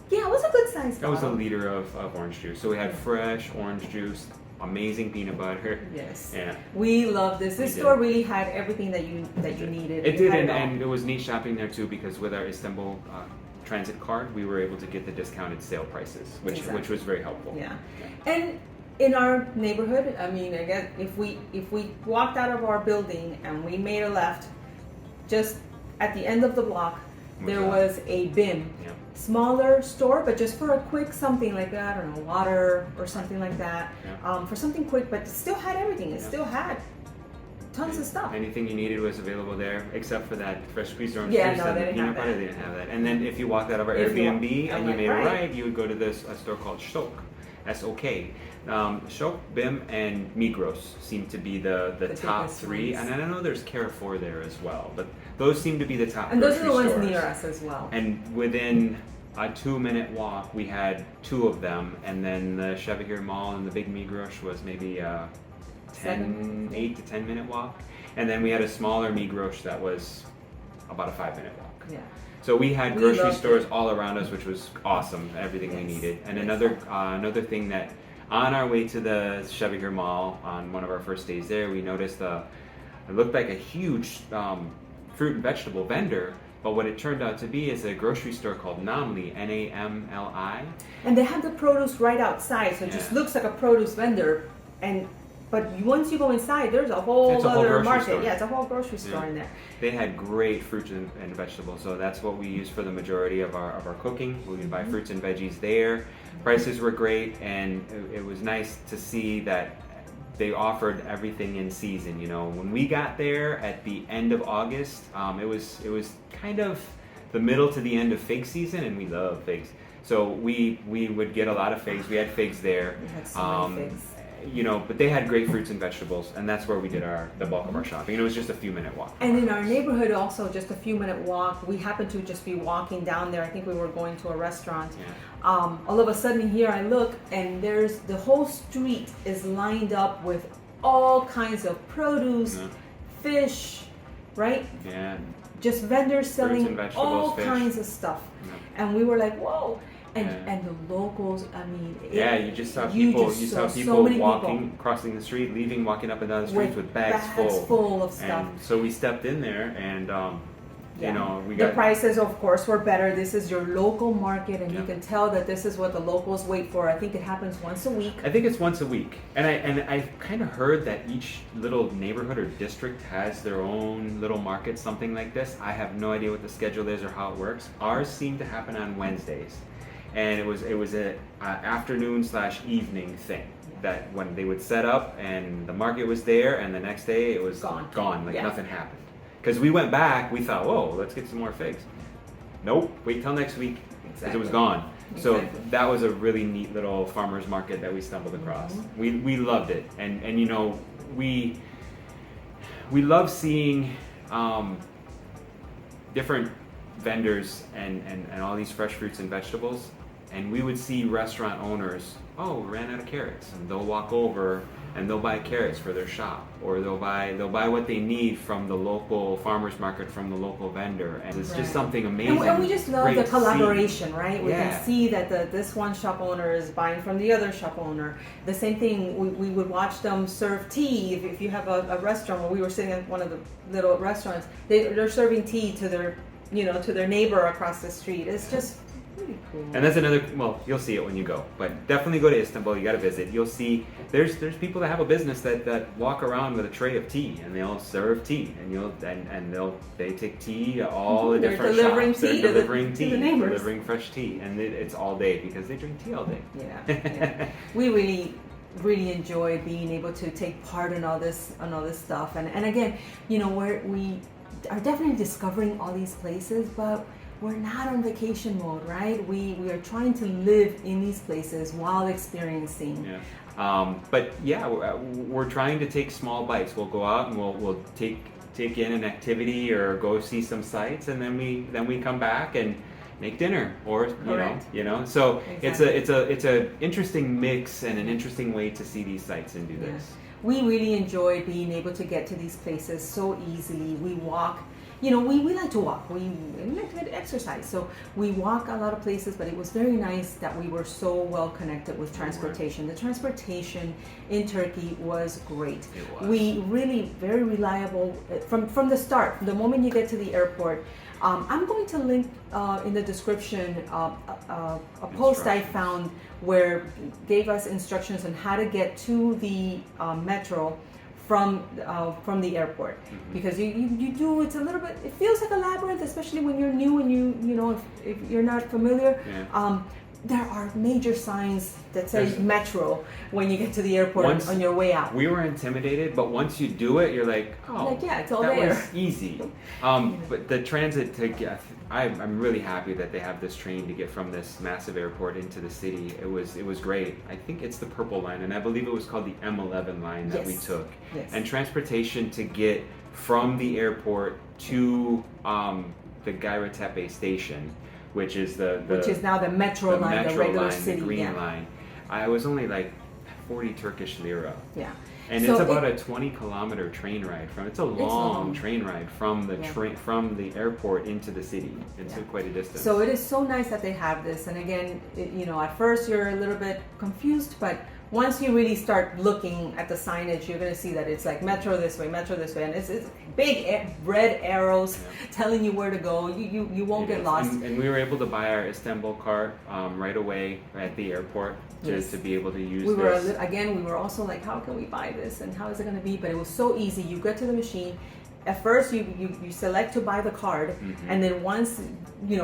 A: Yeah, it was a good size.
B: That was a liter of orange juice. So we had fresh orange juice. Amazing peanut butter.
A: Yes.
B: Yeah.
A: We love this. This store really had everything that you needed.
B: It did, and it was neat shopping there too, because with our Istanbul transit card, we were able to get the discounted sale prices, which was very helpful.
A: Yeah. And in our neighborhood, I guess if we walked out of our building and we made a left, just at the end of the block, there was a BIM. Yeah. Smaller store, but just for a quick something like that, I don't know, water or something like that, for something quick, but it still had everything. It still had tons of stuff.
B: Anything you needed was available there, except for that fresh squeezed orange juice and the peanut butter. They didn't have that. And then if you walked out of our Airbnb and you made a right, you would go to a store called Shok. S-O-K. Shok, BIM, and Migros seem to be the top 3, and I know there's Carrefour there as well, but those seem to be the top.
A: And those are the ones near us as well.
B: And within a 2-minute walk, we had 2 of them, and then the Shevahir Mall and the big Migros was maybe a 8 to 10 minute walk, and then we had a smaller Migros that was about a 5-minute walk.
A: Yeah.
B: So we had
A: We
B: grocery
A: loved
B: stores
A: it.
B: all around us, which was awesome, everything we
A: Yes.
B: needed. And
A: Yes.
B: another thing that on our way to the Cheviker Mall on one of our first days there, we noticed it looked like a huge fruit and vegetable vendor, but what it turned out to be is a grocery store called Namli, Namli.
A: And they have the produce right outside, so it just
B: Yeah.
A: looks like a produce vendor. But once you go inside, there's a whole
B: It's a whole
A: other
B: grocery
A: market.
B: store.
A: Yeah, it's a whole grocery store
B: Yeah.
A: in there.
B: They had great fruits and vegetables, so that's what we use for the majority of our cooking. We would buy fruits and veggies there. Prices were great, and it was nice to see that they offered everything in season. You know, when we got there at the end of August, it was kind of the middle to the end of fig season, and we love figs. So we would get a lot of figs. We had figs there.
A: We had so many figs.
B: You know, but they had great fruits and vegetables, and that's where we did the bulk of our shopping. And it was just a few minute walk.
A: And in our neighborhood, also just a few minute walk. We happened to just be walking down there. I think we were going to a restaurant.
B: Yeah.
A: All of a sudden, here I look, and there's the whole street is lined up with all kinds of produce,
B: Yeah.
A: fish, right?
B: Yeah.
A: Just vendors selling
B: and vegetables,
A: all
B: fish.
A: kinds of stuff.
B: Yeah.
A: And we were like, whoa.
B: Yeah.
A: And the locals, I mean,
B: You just saw people. You saw people
A: so many
B: walking, crossing the street, leaving, walking up and down the streets with bags
A: full of stuff.
B: And so we stepped in there, and you know, we
A: the
B: got
A: prices, of course, were better. This is your local market, and you
B: Yeah.
A: can tell that this is what the locals wait for. I think it happens once a week.
B: I think it's once a week, and I kind of heard that each little neighborhood or district has their own little market, something like this. I have no idea what the schedule is or how it works. Ours seemed to happen on Wednesdays, and it was a afternoon/evening thing. That when they would set up and the market was there, and the next day it was gone, like
A: Yeah.
B: nothing happened. Because we went back, we thought, whoa, let's get some more figs. Nope, wait till next week, because it was gone. So
A: Exactly.
B: that was a really neat little farmer's market that we stumbled across. We loved it, and you know, we love seeing different vendors and all these fresh fruits and vegetables. And we would see restaurant owners, we ran out of carrots, and they'll walk over and they'll buy carrots for their shop, or they'll buy what they need from the local farmers market, from the local vendor, and it's just something amazing.
A: And we just love
B: great
A: the
B: to see.
A: collaboration, right? We
B: Yeah.
A: can see that this one shop owner is buying from the other shop owner. The same thing, we would watch them serve tea. If you have a restaurant, where we were sitting at one of the little restaurants, they're serving tea to their neighbor across the street. It's just really cool.
B: And that's another. Well, you'll see it when you go, but definitely go to Istanbul. You got to visit. You'll see there's people that have a business that walk around with a tray of tea, and they'll serve tea, and they take tea to all the
A: They're
B: different
A: delivering
B: shops.
A: tea
B: They're
A: to the-
B: delivering
A: to
B: tea,
A: the neighbors.
B: delivering fresh tea, and it's all day because they drink tea all day.
A: Yeah. We really enjoy being able to take part in all this stuff, and again, we are definitely discovering all these places, but we're not on vacation mode, right? We are trying to live in these places while experiencing.
B: Yeah. But yeah, we're trying to take small bites. We'll go out and we'll take in an activity or go see some sights, and then we come back and make dinner, or you know. So
A: Exactly.
B: it's a interesting mix and an interesting way to see these sights and do this.
A: We really enjoy being able to get to these places so easily. We walk. We like to walk. We like to get exercise. So we walk a lot of places, but it was very nice that we were so well connected with transportation. The transportation in Turkey was great.
B: It was.
A: We really very reliable from the start. The moment you get to the airport, I'm going to link in the description a post I found where gave us instructions on how to get to the metro from the airport, because you do, it's a little bit, it feels like a labyrinth, especially when you're new and if you're not familiar.
B: Yeah.
A: There are major signs that say metro when you get to the airport on your way out.
B: We were intimidated, but once you do it, you're like,
A: it's all
B: that
A: there.
B: was easy. But the transit I'm really happy that they have this train to get from this massive airport into the city. It was great. I think it's the purple line, and I believe it was called the M11 line that we took.
A: Yes.
B: And transportation to get from the airport to the Gayrettepe station, which is
A: which is now the metro line, the regular city,
B: the green line. I was only like 40 Turkish lira.
A: Yeah.
B: And
A: So
B: it's about a 20-kilometer train ride from. It's a long train ride from the from the airport into the city. It's quite a distance.
A: So it is so nice that they have this. And again, at first you're a little bit confused, but once you really start looking at the signage, you're going to see that it's like metro this way, and it's big red arrows telling you where to go. You won't get lost.
B: And we were able to buy our Istanbul card right away at the airport to be able to use this.
A: We were also like, how can we buy this and how is it going to be? But it was so easy. You get to the machine. At first, you select to buy the card, and then once you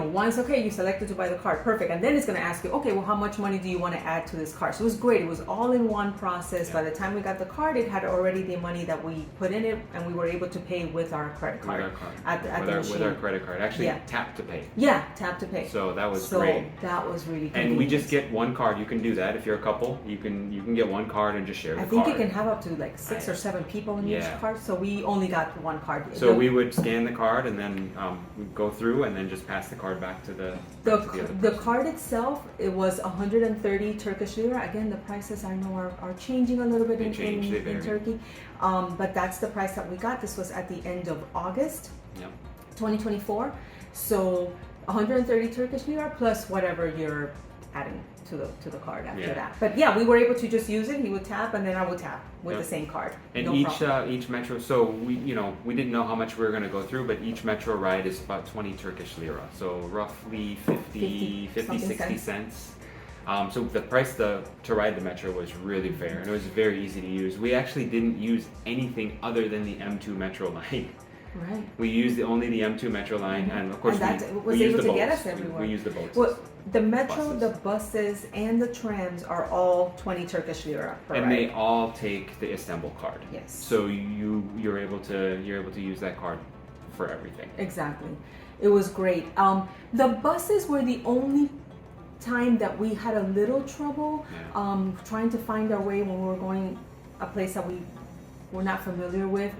A: selected to buy the card, perfect. And then it's going to ask you, okay, well, how much money do you want to add to this card? So it was great. It was all in one process. By the time we got the card, it had already the money that we put in it, and we were able to pay with our credit card.
B: With our credit card. Actually, tap to pay.
A: Yeah, tap to pay.
B: So that was great.
A: That was really convenient.
B: And we just get one card. You can do that if you're a couple. You can get one card and just share the card.
A: I think you can have up to like 6 or 7 people in each card. So we only got one card.
B: So we would scan the card and then we'd go through and then just pass the card back to the
A: card itself. It was 130 Turkish lira. Again, the prices I know are changing a little bit in Turkey, but that's the price that we got. This was at the end of August, 2024. So 130 Turkish lira plus whatever you're adding to the card after that. But we were able to just use it. He would tap and then I would tap with the same card.
B: And each metro, so we didn't know how much we were going to go through, but each metro ride is about 20 Turkish lira, so roughly 50 60 cents. So the price to ride the metro was really fair, and it was very easy to use. We actually didn't use anything other than the M2 metro line.
A: Right.
B: We used only the M2 metro line, and of course
A: we used the boats. Get us everywhere.
B: We used the boats.
A: Well, the metro, the buses, and the trams are all 20 Turkish lira per ride.
B: And they all take the Istanbul card.
A: Yes.
B: So you're able to use that card for everything.
A: Exactly. It was great. The buses were the only time that we had a little trouble trying to find our way when we were going a place that we were not familiar with.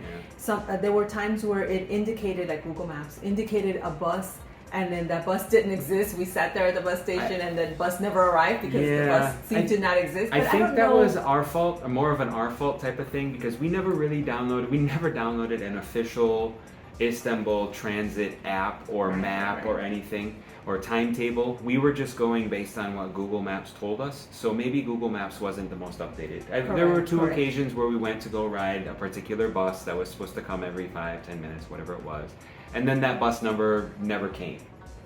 A: There were times where it indicated, like Google Maps indicated a bus, and then that bus didn't exist. We sat there at the bus station and the bus never arrived because the bus seemed to not exist. But
B: I think that was our fault, more of an our fault type of thing, because we never downloaded an official Istanbul transit app or map or anything or timetable. We were just going based on what Google Maps told us. So maybe Google Maps wasn't the most updated. There were two occasions where we went to go ride a particular bus that was supposed to come every 5-10 minutes, whatever it was. And then that bus number never came.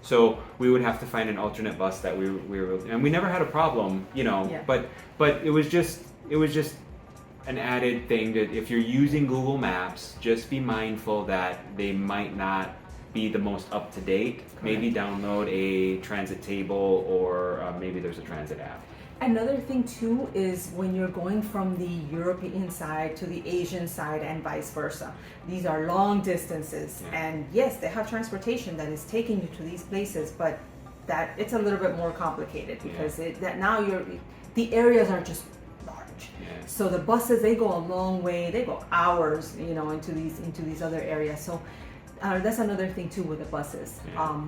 B: So we would have to find an alternate bus that we were, and we never had a problem, but it was just an added thing that if you're using Google Maps, just be mindful that they might not be the most up to date. Maybe download a transit table, or maybe there's a transit app.
A: Another thing too is when you're going from the European side to the Asian side and vice versa. These are long distances, and yes, they have transportation that is taking you to these places, but that it's a little bit more complicated because the areas are just large. So the buses, they go a long way. They go hours, into these other areas. So that's another thing too with the buses.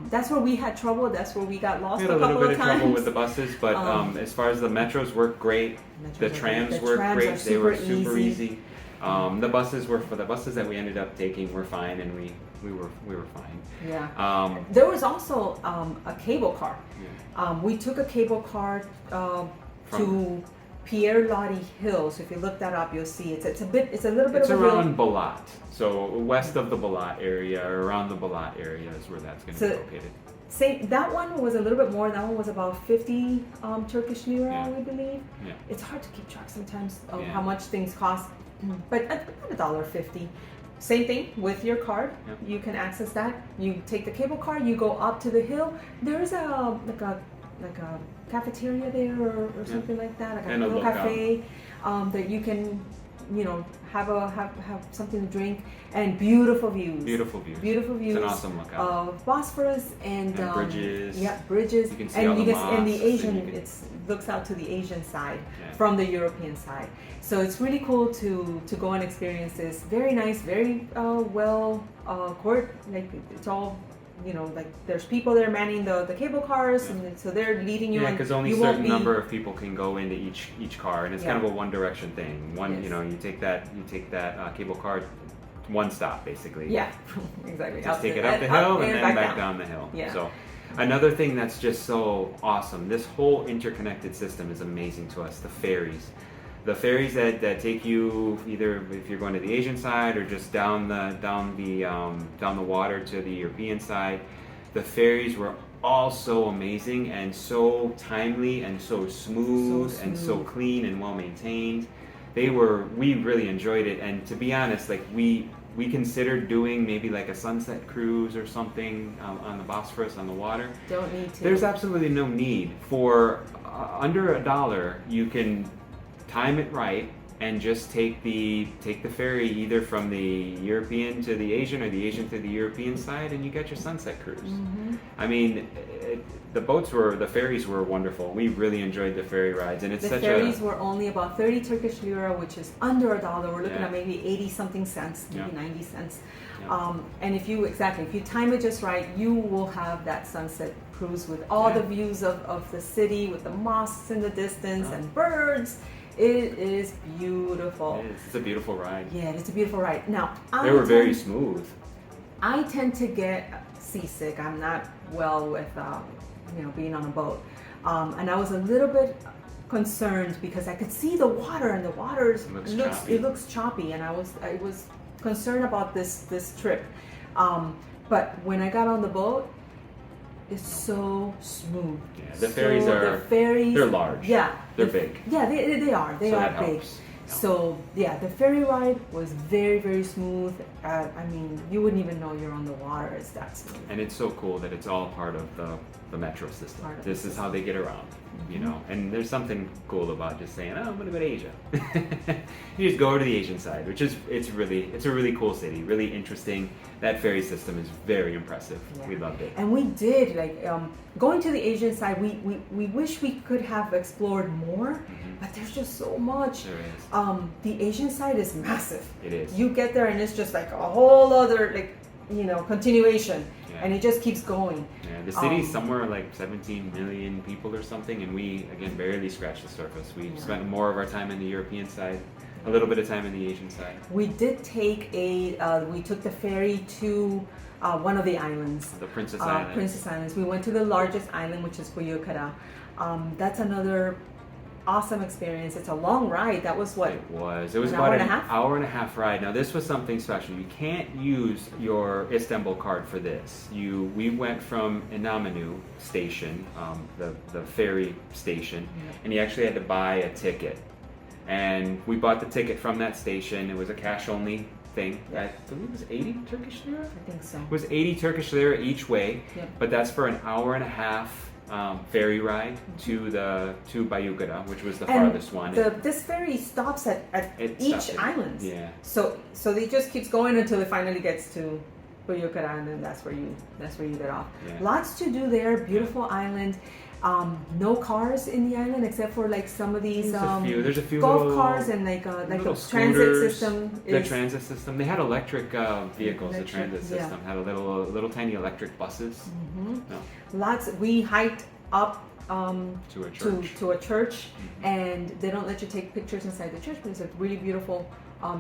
A: That's where we had trouble. That's where we got lost.
B: We had a little bit of trouble with the buses, but as far as the metros work great. The trams work great. They were super easy. The buses that we ended up taking were fine, and we were fine.
A: Yeah. There was also a cable car. We took a cable car to Pierre Lodi Hill. So if you look that up, you'll see it's a little bit. It's
B: around Balat, so west of the Balat area, or around the Balat area is where that's going to be located.
A: That one was a little bit more. That one was about 50 Turkish lira, we believe. It's hard to keep track sometimes of how much things cost, but about $1.50. Same thing with your card. You can access that. You take the cable car. You go up to the hill. There's like a cafeteria there or something like that, like a little cafe that you can have something to drink, and beautiful views. It's an awesome lookout
B: of
A: Bosphorus and
B: bridges.
A: Bridges.
B: You can see all the mosques,
A: and the Asian. It looks out to the Asian side from the European side. So it's really cool to go and experience this. Very nice, very well court. Like it's all like there's people there manning the cable cars, and so they're leading you.
B: Yeah, because only a
A: you won't
B: certain
A: be,
B: number of people can go into each car, and it's kind of a one direction thing. One,
A: Yes.
B: you take that cable car, one stop basically.
A: Yeah, exactly.
B: Just take it up the hill and then back down the hill.
A: Yeah.
B: So another thing that's just so awesome, this whole interconnected system is amazing to us. The ferries. The ferries that take you either if you're going to the Asian side or just down the water to the European side, the ferries were all so amazing and so timely and so smooth and so clean and well maintained. We really enjoyed it, and to be honest, like we considered doing maybe like a sunset cruise or something on the Bosphorus on the water.
A: Don't need to.
B: There's absolutely no need. For under $1, you can time it right and just take the ferry either from the European to the Asian or the Asian to the European side, and you get your sunset cruise.
A: Mm-hmm.
B: I mean, the ferries were wonderful. We really enjoyed the ferry rides, and
A: the ferries were only about 30 Turkish lira, which is under $1. We're looking at maybe 80 something cents, maybe 90 cents.
B: Yeah.
A: And if you time it just right, you will have that sunset cruise with all the views of the city, with the mosques in the distance and birds. It is beautiful.
B: It's a beautiful ride.
A: Yeah, it's a beautiful ride. Now,
B: they were very smooth.
A: I tend to get seasick. I'm not well with being on a boat, and I was a little bit concerned because I could see the water, and the water looks choppy, and I was concerned about this trip. But when I got on the boat, it's so smooth.
B: Yeah, the ferries they're large.
A: Yeah,
B: they're big.
A: Yeah, they are. They are big.
B: Helps.
A: So yeah, the ferry ride was very, very smooth. I mean, you wouldn't even know you're on the water. It's that smooth.
B: And it's so cool that it's all part of the metro system. This is how they get around, And there's something cool about just saying, "Oh, I'm gonna go to Asia." You just go to the Asian side, which is it's a really cool city, really interesting. That ferry system is very impressive. Yeah. We loved it.
A: And we did going to the Asian side. We wish we could have explored more, but there's just so much.
B: There is.
A: The Asian side is massive.
B: It is.
A: You get there and it's just like a whole other continuation.
B: Yeah.
A: And it just keeps going.
B: Yeah, the city's somewhere like 17 million people or something, and we, again, barely scratched the surface. We spent more of our time in the European side, a little bit of time in the Asian side.
A: We did take we took the ferry to one of the islands.
B: The Princess Islands.
A: Princess Islands. We went to the largest island, which is Buyukada. That's another awesome experience. It's a long ride. That was what?
B: It was about an hour and a half ride. Now this was something special. You can't use your Istanbul card for this. We went from Inamanu station, the ferry station, and you actually had to buy a ticket. And we bought the ticket from that station. It was a cash only thing. I believe it was 80 Turkish lira?
A: I think so.
B: It was 80 Turkish lira each way, but that's for an hour and a half ferry ride to Bayukada, which was the farthest one.
A: This ferry stops at each island.
B: Yeah.
A: So it just keeps going until it finally gets to Bayukada, and then that's where you get off.
B: Yeah.
A: Lots to do there. Beautiful island. No cars in the island except for some of these
B: there's a few
A: golf
B: little,
A: cars and a transit system.
B: The transit system. They had electric vehicles. The transit system had a little tiny electric buses.
A: Mm-hmm.
B: No.
A: Lots. We hiked up
B: to a church.
A: To a church, and they don't let you take pictures inside the church, but it's a really beautiful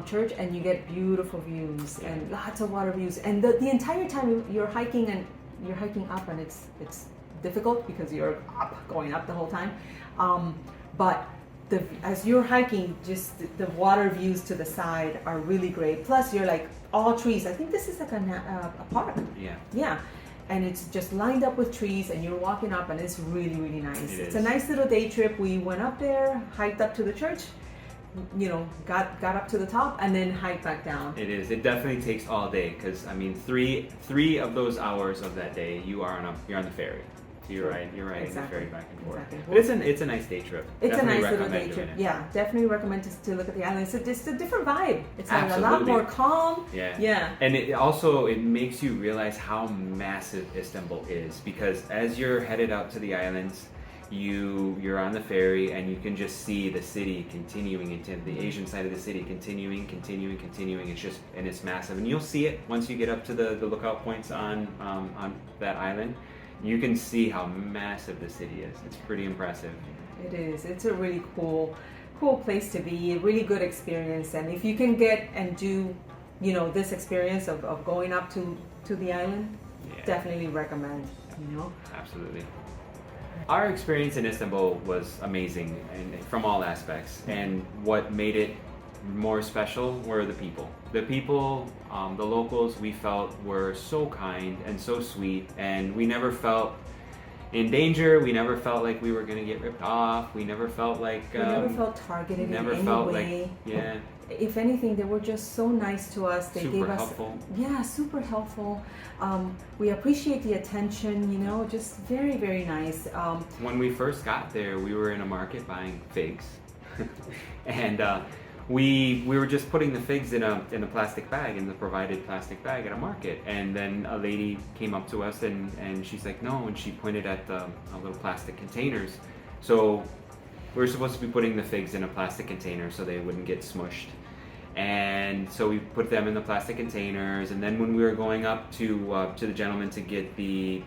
A: church, and you get beautiful views and lots of water views. And the entire time you're hiking up, and it's difficult because you're going up the whole time. But as you're hiking, just the water views to the side are really great. Plus, you're all trees. I think this is like a park.
B: Yeah.
A: Yeah. And it's just lined up with trees, and you're walking up, and it's really, really nice. It's a nice little day trip. We went up there, hiked up to the church, got up to the top, and then hiked back down.
B: It is. It definitely takes all day because three of those hours of that day you're on the ferry. You're riding the ferry back and forth.
A: Exactly.
B: But it's a nice day trip.
A: It's
B: definitely
A: a nice little day trip. Yeah, definitely recommend to look at the island. It's a different vibe. It's a lot more calm.
B: Yeah. And it makes you realize how massive Istanbul is, because as you're headed out to the islands, you're on the ferry and you can just see the city continuing into the Asian side of the city, continuing. It's just, and it's massive, and you'll see it once you get up to the lookout points on that island. You can see how massive the city is. It's pretty impressive.
A: It is. It's a really cool place to be. A really good experience, and if you can get and do, this experience of going up to the island, definitely recommend.
B: Absolutely. Our experience in Istanbul was amazing, and from all aspects. And what made it more special were the people. The people, the locals, we felt were so kind and so sweet, and we never felt in danger. We never felt like we were going to get ripped off. We never felt like
A: we never felt targeted
B: never
A: in any
B: felt
A: way.
B: Like
A: If anything, they were just so nice to us. They
B: super
A: gave us
B: helpful.
A: Super helpful. We appreciate the attention. Just very, very nice.
B: When we first got there, we were in a market buying figs, and we were just putting the figs in a plastic bag, in the provided plastic bag at a market. And then a lady came up to us and she's like, no, and she pointed at the little plastic containers. So we were supposed to be putting the figs in a plastic container so they wouldn't get smushed. And so we put them in the plastic containers, and then when we were going up to the gentleman to get the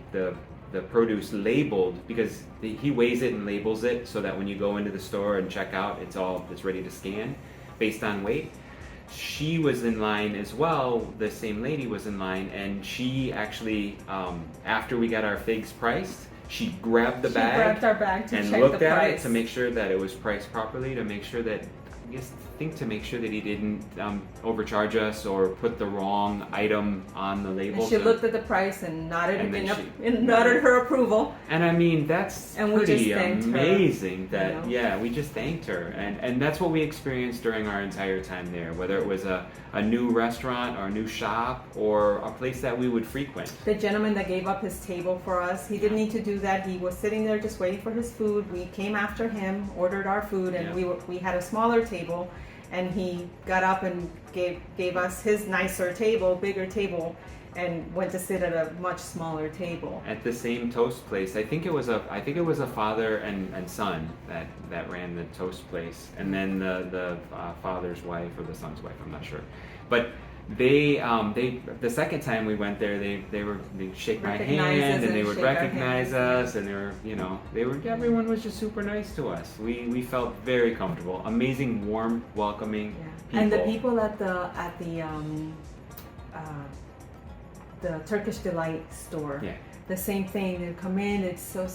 B: produce labeled, because he weighs it and labels it so that when you go into the store and check out, it's ready to scan based on weight. She was in line as well. The same lady was in line, and she actually, after we got our figs priced, she grabbed our bag and looked at it to make sure that it was priced properly, to make sure that to make sure that he didn't overcharge us or put the wrong item on the label.
A: And she looked at the price and nodded nodded her approval.
B: And I mean, that's pretty amazing. We just thanked her, and that's what we experienced during our entire time there. Whether it was a new restaurant or a new shop or a place that we would frequent.
A: The gentleman that gave up his table for us, he didn't need to do that. He was sitting there just waiting for his food. We came after him, ordered our food, and we had a smaller table. And he got up and gave us his nicer table, bigger table, and went to sit at a much smaller table.
B: At the same toast place. I think it was a father and son that ran the toast place, and then the father's wife or the son's wife, I'm not sure. But they the second time we went there, they shake my hand and they would recognize us, and everyone was just super nice to us. We felt very comfortable, amazing, warm, welcoming people.
A: And the people at the Turkish Delight store, the same thing. They come in, it's so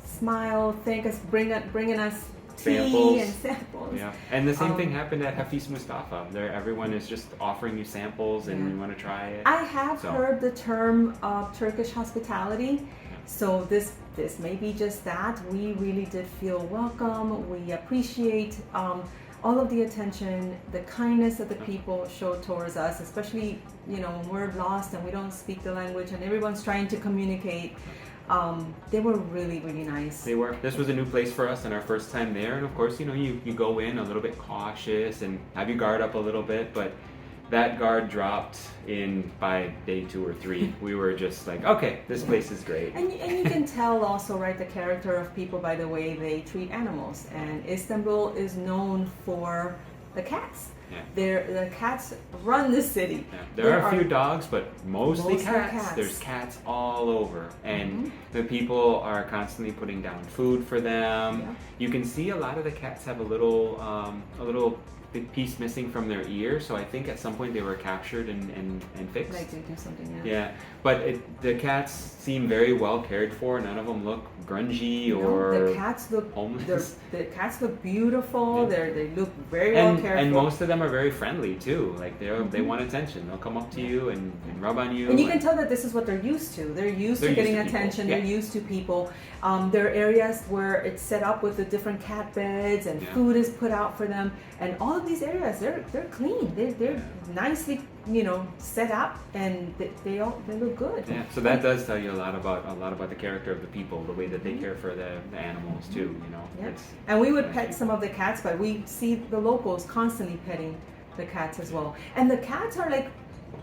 A: smile, thank us, bringing us tea and samples.
B: Yeah, and the same thing happened at Hafiz Mustafa. There, everyone is just offering you samples, and you want to try it.
A: I have heard the term Turkish hospitality, so this may be just that. We really did feel welcome. We appreciate all of the attention, the kindness that the people showed towards us, especially when we're lost and we don't speak the language and everyone's trying to communicate. They were really, really nice.
B: They were. This was a new place for us and our first time there. And of course, you go in a little bit cautious and have your guard up a little bit. But that guard dropped in by day 2 or 3. We were just like, okay, this place is great.
A: And you can tell also, right, the character of people by the way they treat animals. And Istanbul is known for the cats. The cats run the city.
B: There are a few dogs, but mostly cats. There's cats all over, and the people are constantly putting down food for them. You can see a lot of the cats have a little big piece missing from their ear, so I think at some point they were captured and fixed.
A: Like they do something.
B: Yeah, but the cats seem very well cared for. None of them look grungy or
A: the cats look
B: homeless.
A: The cats look beautiful. They look very well cared for.
B: And most of them are very friendly too. Like they want attention. They'll come up to you and rub on you.
A: And you can tell that this is what they're used to. They're used to getting attention. They're used to people. There are areas where it's set up with the different cat beds and food is put out for them. And all of these areas, they're clean. They're nicely set up, and they look good.
B: Yeah. So that does tell you a lot about the character of the people, the way that they care for the animals too.
A: Yeah. And we would pet some of the cats, but we see the locals constantly petting the cats as well. And the cats are like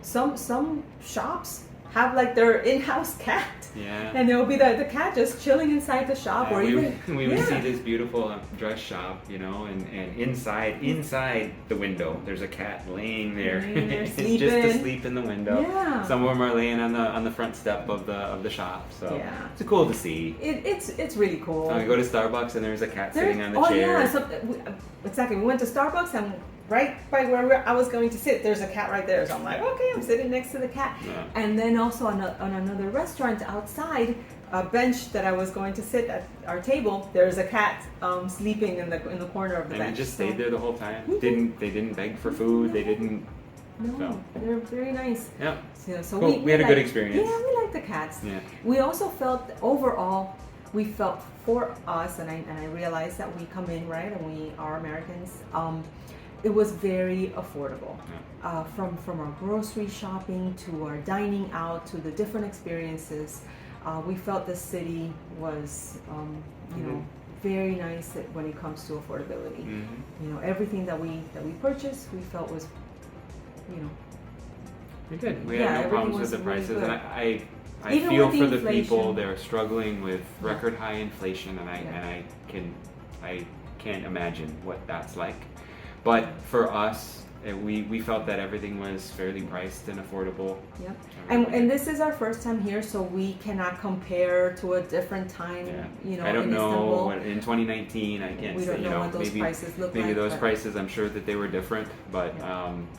A: some shops have like their in-house cat.
B: Yeah.
A: And there will be the cat just chilling inside the shop, or even
B: we would see this beautiful dress shop, you know, and inside the window there's a cat laying there, just to sleep in the window.
A: Yeah.
B: Some of them are laying on the front step of the shop, so
A: yeah.
B: it's cool to see.
A: It's really cool.
B: We go to Starbucks and there's a cat sitting on the chair.
A: Yeah, exactly. We went to Starbucks and right by where I was going to sit, there's a cat right there. So I'm like, okay, I'm sitting next to the cat.
B: Yeah.
A: And then also on another restaurant outside, a bench that I was going to sit at our table, there's a cat sleeping in the corner of the bench.
B: And they just stayed there the whole time. They didn't beg for food. They didn't.
A: No,
B: so.
A: They're very nice.
B: Yeah.
A: So
B: cool. we had a good experience.
A: Yeah, we like the cats.
B: Yeah.
A: We also felt overall, we felt for us, and I realized that we come in, right, and we are Americans. It was very affordable.
B: Yeah.
A: From our grocery shopping to our dining out to the different experiences, we felt the city was, you know, very nice when it comes to affordability. You know, everything that we purchased, we felt was, you know,
B: we did. We had no problems with the prices,
A: really,
B: and I
A: even
B: feel
A: with
B: for
A: the
B: the people.
A: inflation.
B: They're struggling with record high inflation, and I can't imagine what that's like. But for us, we felt that everything was fairly priced and affordable.
A: Yep. And this is our first time here, so we cannot compare to a different time.
B: Yeah.
A: You know,
B: I don't
A: in
B: know.
A: Istanbul.
B: In 2019, I can't
A: We
B: say.
A: don't know what those prices look
B: maybe
A: like,
B: those
A: but-
B: prices. I'm sure that they were different, but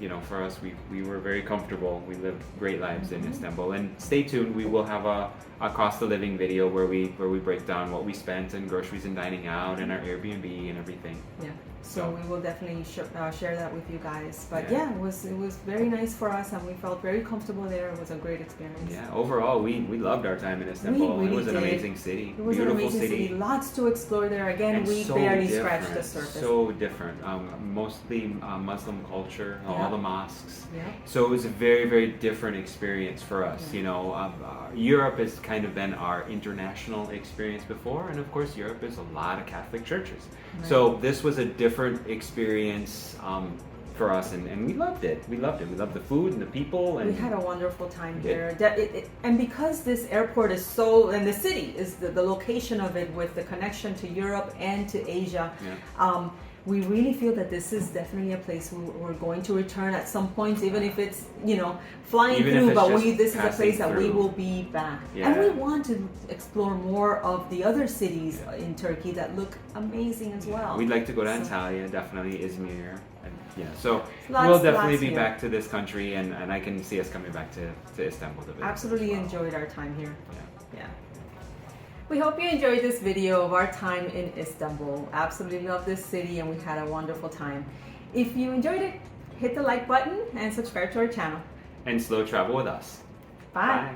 B: you know, for us, we were very comfortable. We lived great lives in Istanbul. And stay tuned. We will have a cost of living video where we break down what we spent in groceries and dining out and our Airbnb and everything.
A: Yeah. So we will definitely share that with you guys. But
B: Yeah.
A: it was very nice for us, and we felt very comfortable there. It was a great experience.
B: Yeah. Overall, we loved our time in Istanbul.
A: We really
B: it was an
A: did.
B: amazing city.
A: It was
B: Beautiful
A: an amazing city. Lots to explore there. Again,
B: And
A: we
B: so
A: barely
B: different,
A: scratched the surface.
B: So different. Mostly Muslim culture, all the mosques.
A: Yeah.
B: So it was a very, very different experience for us.
A: Yeah.
B: You know, Europe has kind of been our international experience before, and of course, Europe is a lot of Catholic churches.
A: Right.
B: So this was a different experience for us, and we loved it. We loved it. We loved the food and the people. And
A: We had a wonderful time
B: We did.
A: here. And because this airport is so, and the city is the location of it with the connection to Europe and to Asia, we really feel that this is definitely a place we're going to return at some point, even if it's, you know, flying
B: Even if
A: through,
B: it's
A: but
B: just
A: this is a
B: passing
A: place that we
B: through.
A: will be back.
B: Yeah.
A: And we want to explore more of the other cities in Turkey that look amazing as well.
B: We'd like to go to
A: So-
B: Antalya, definitely Izmir. And, yeah, so
A: Lots-
B: we'll definitely
A: lots
B: be
A: here.
B: back to this country, and I can see us coming back to Istanbul to visit.
A: Absolutely
B: as well.
A: enjoyed our time here.
B: Yeah.
A: Yeah. We hope you enjoyed this video of our time in Istanbul. Absolutely love this city, and we had a wonderful time. If you enjoyed it, hit the like button and subscribe to our channel.
B: And slow travel with us.
A: Bye.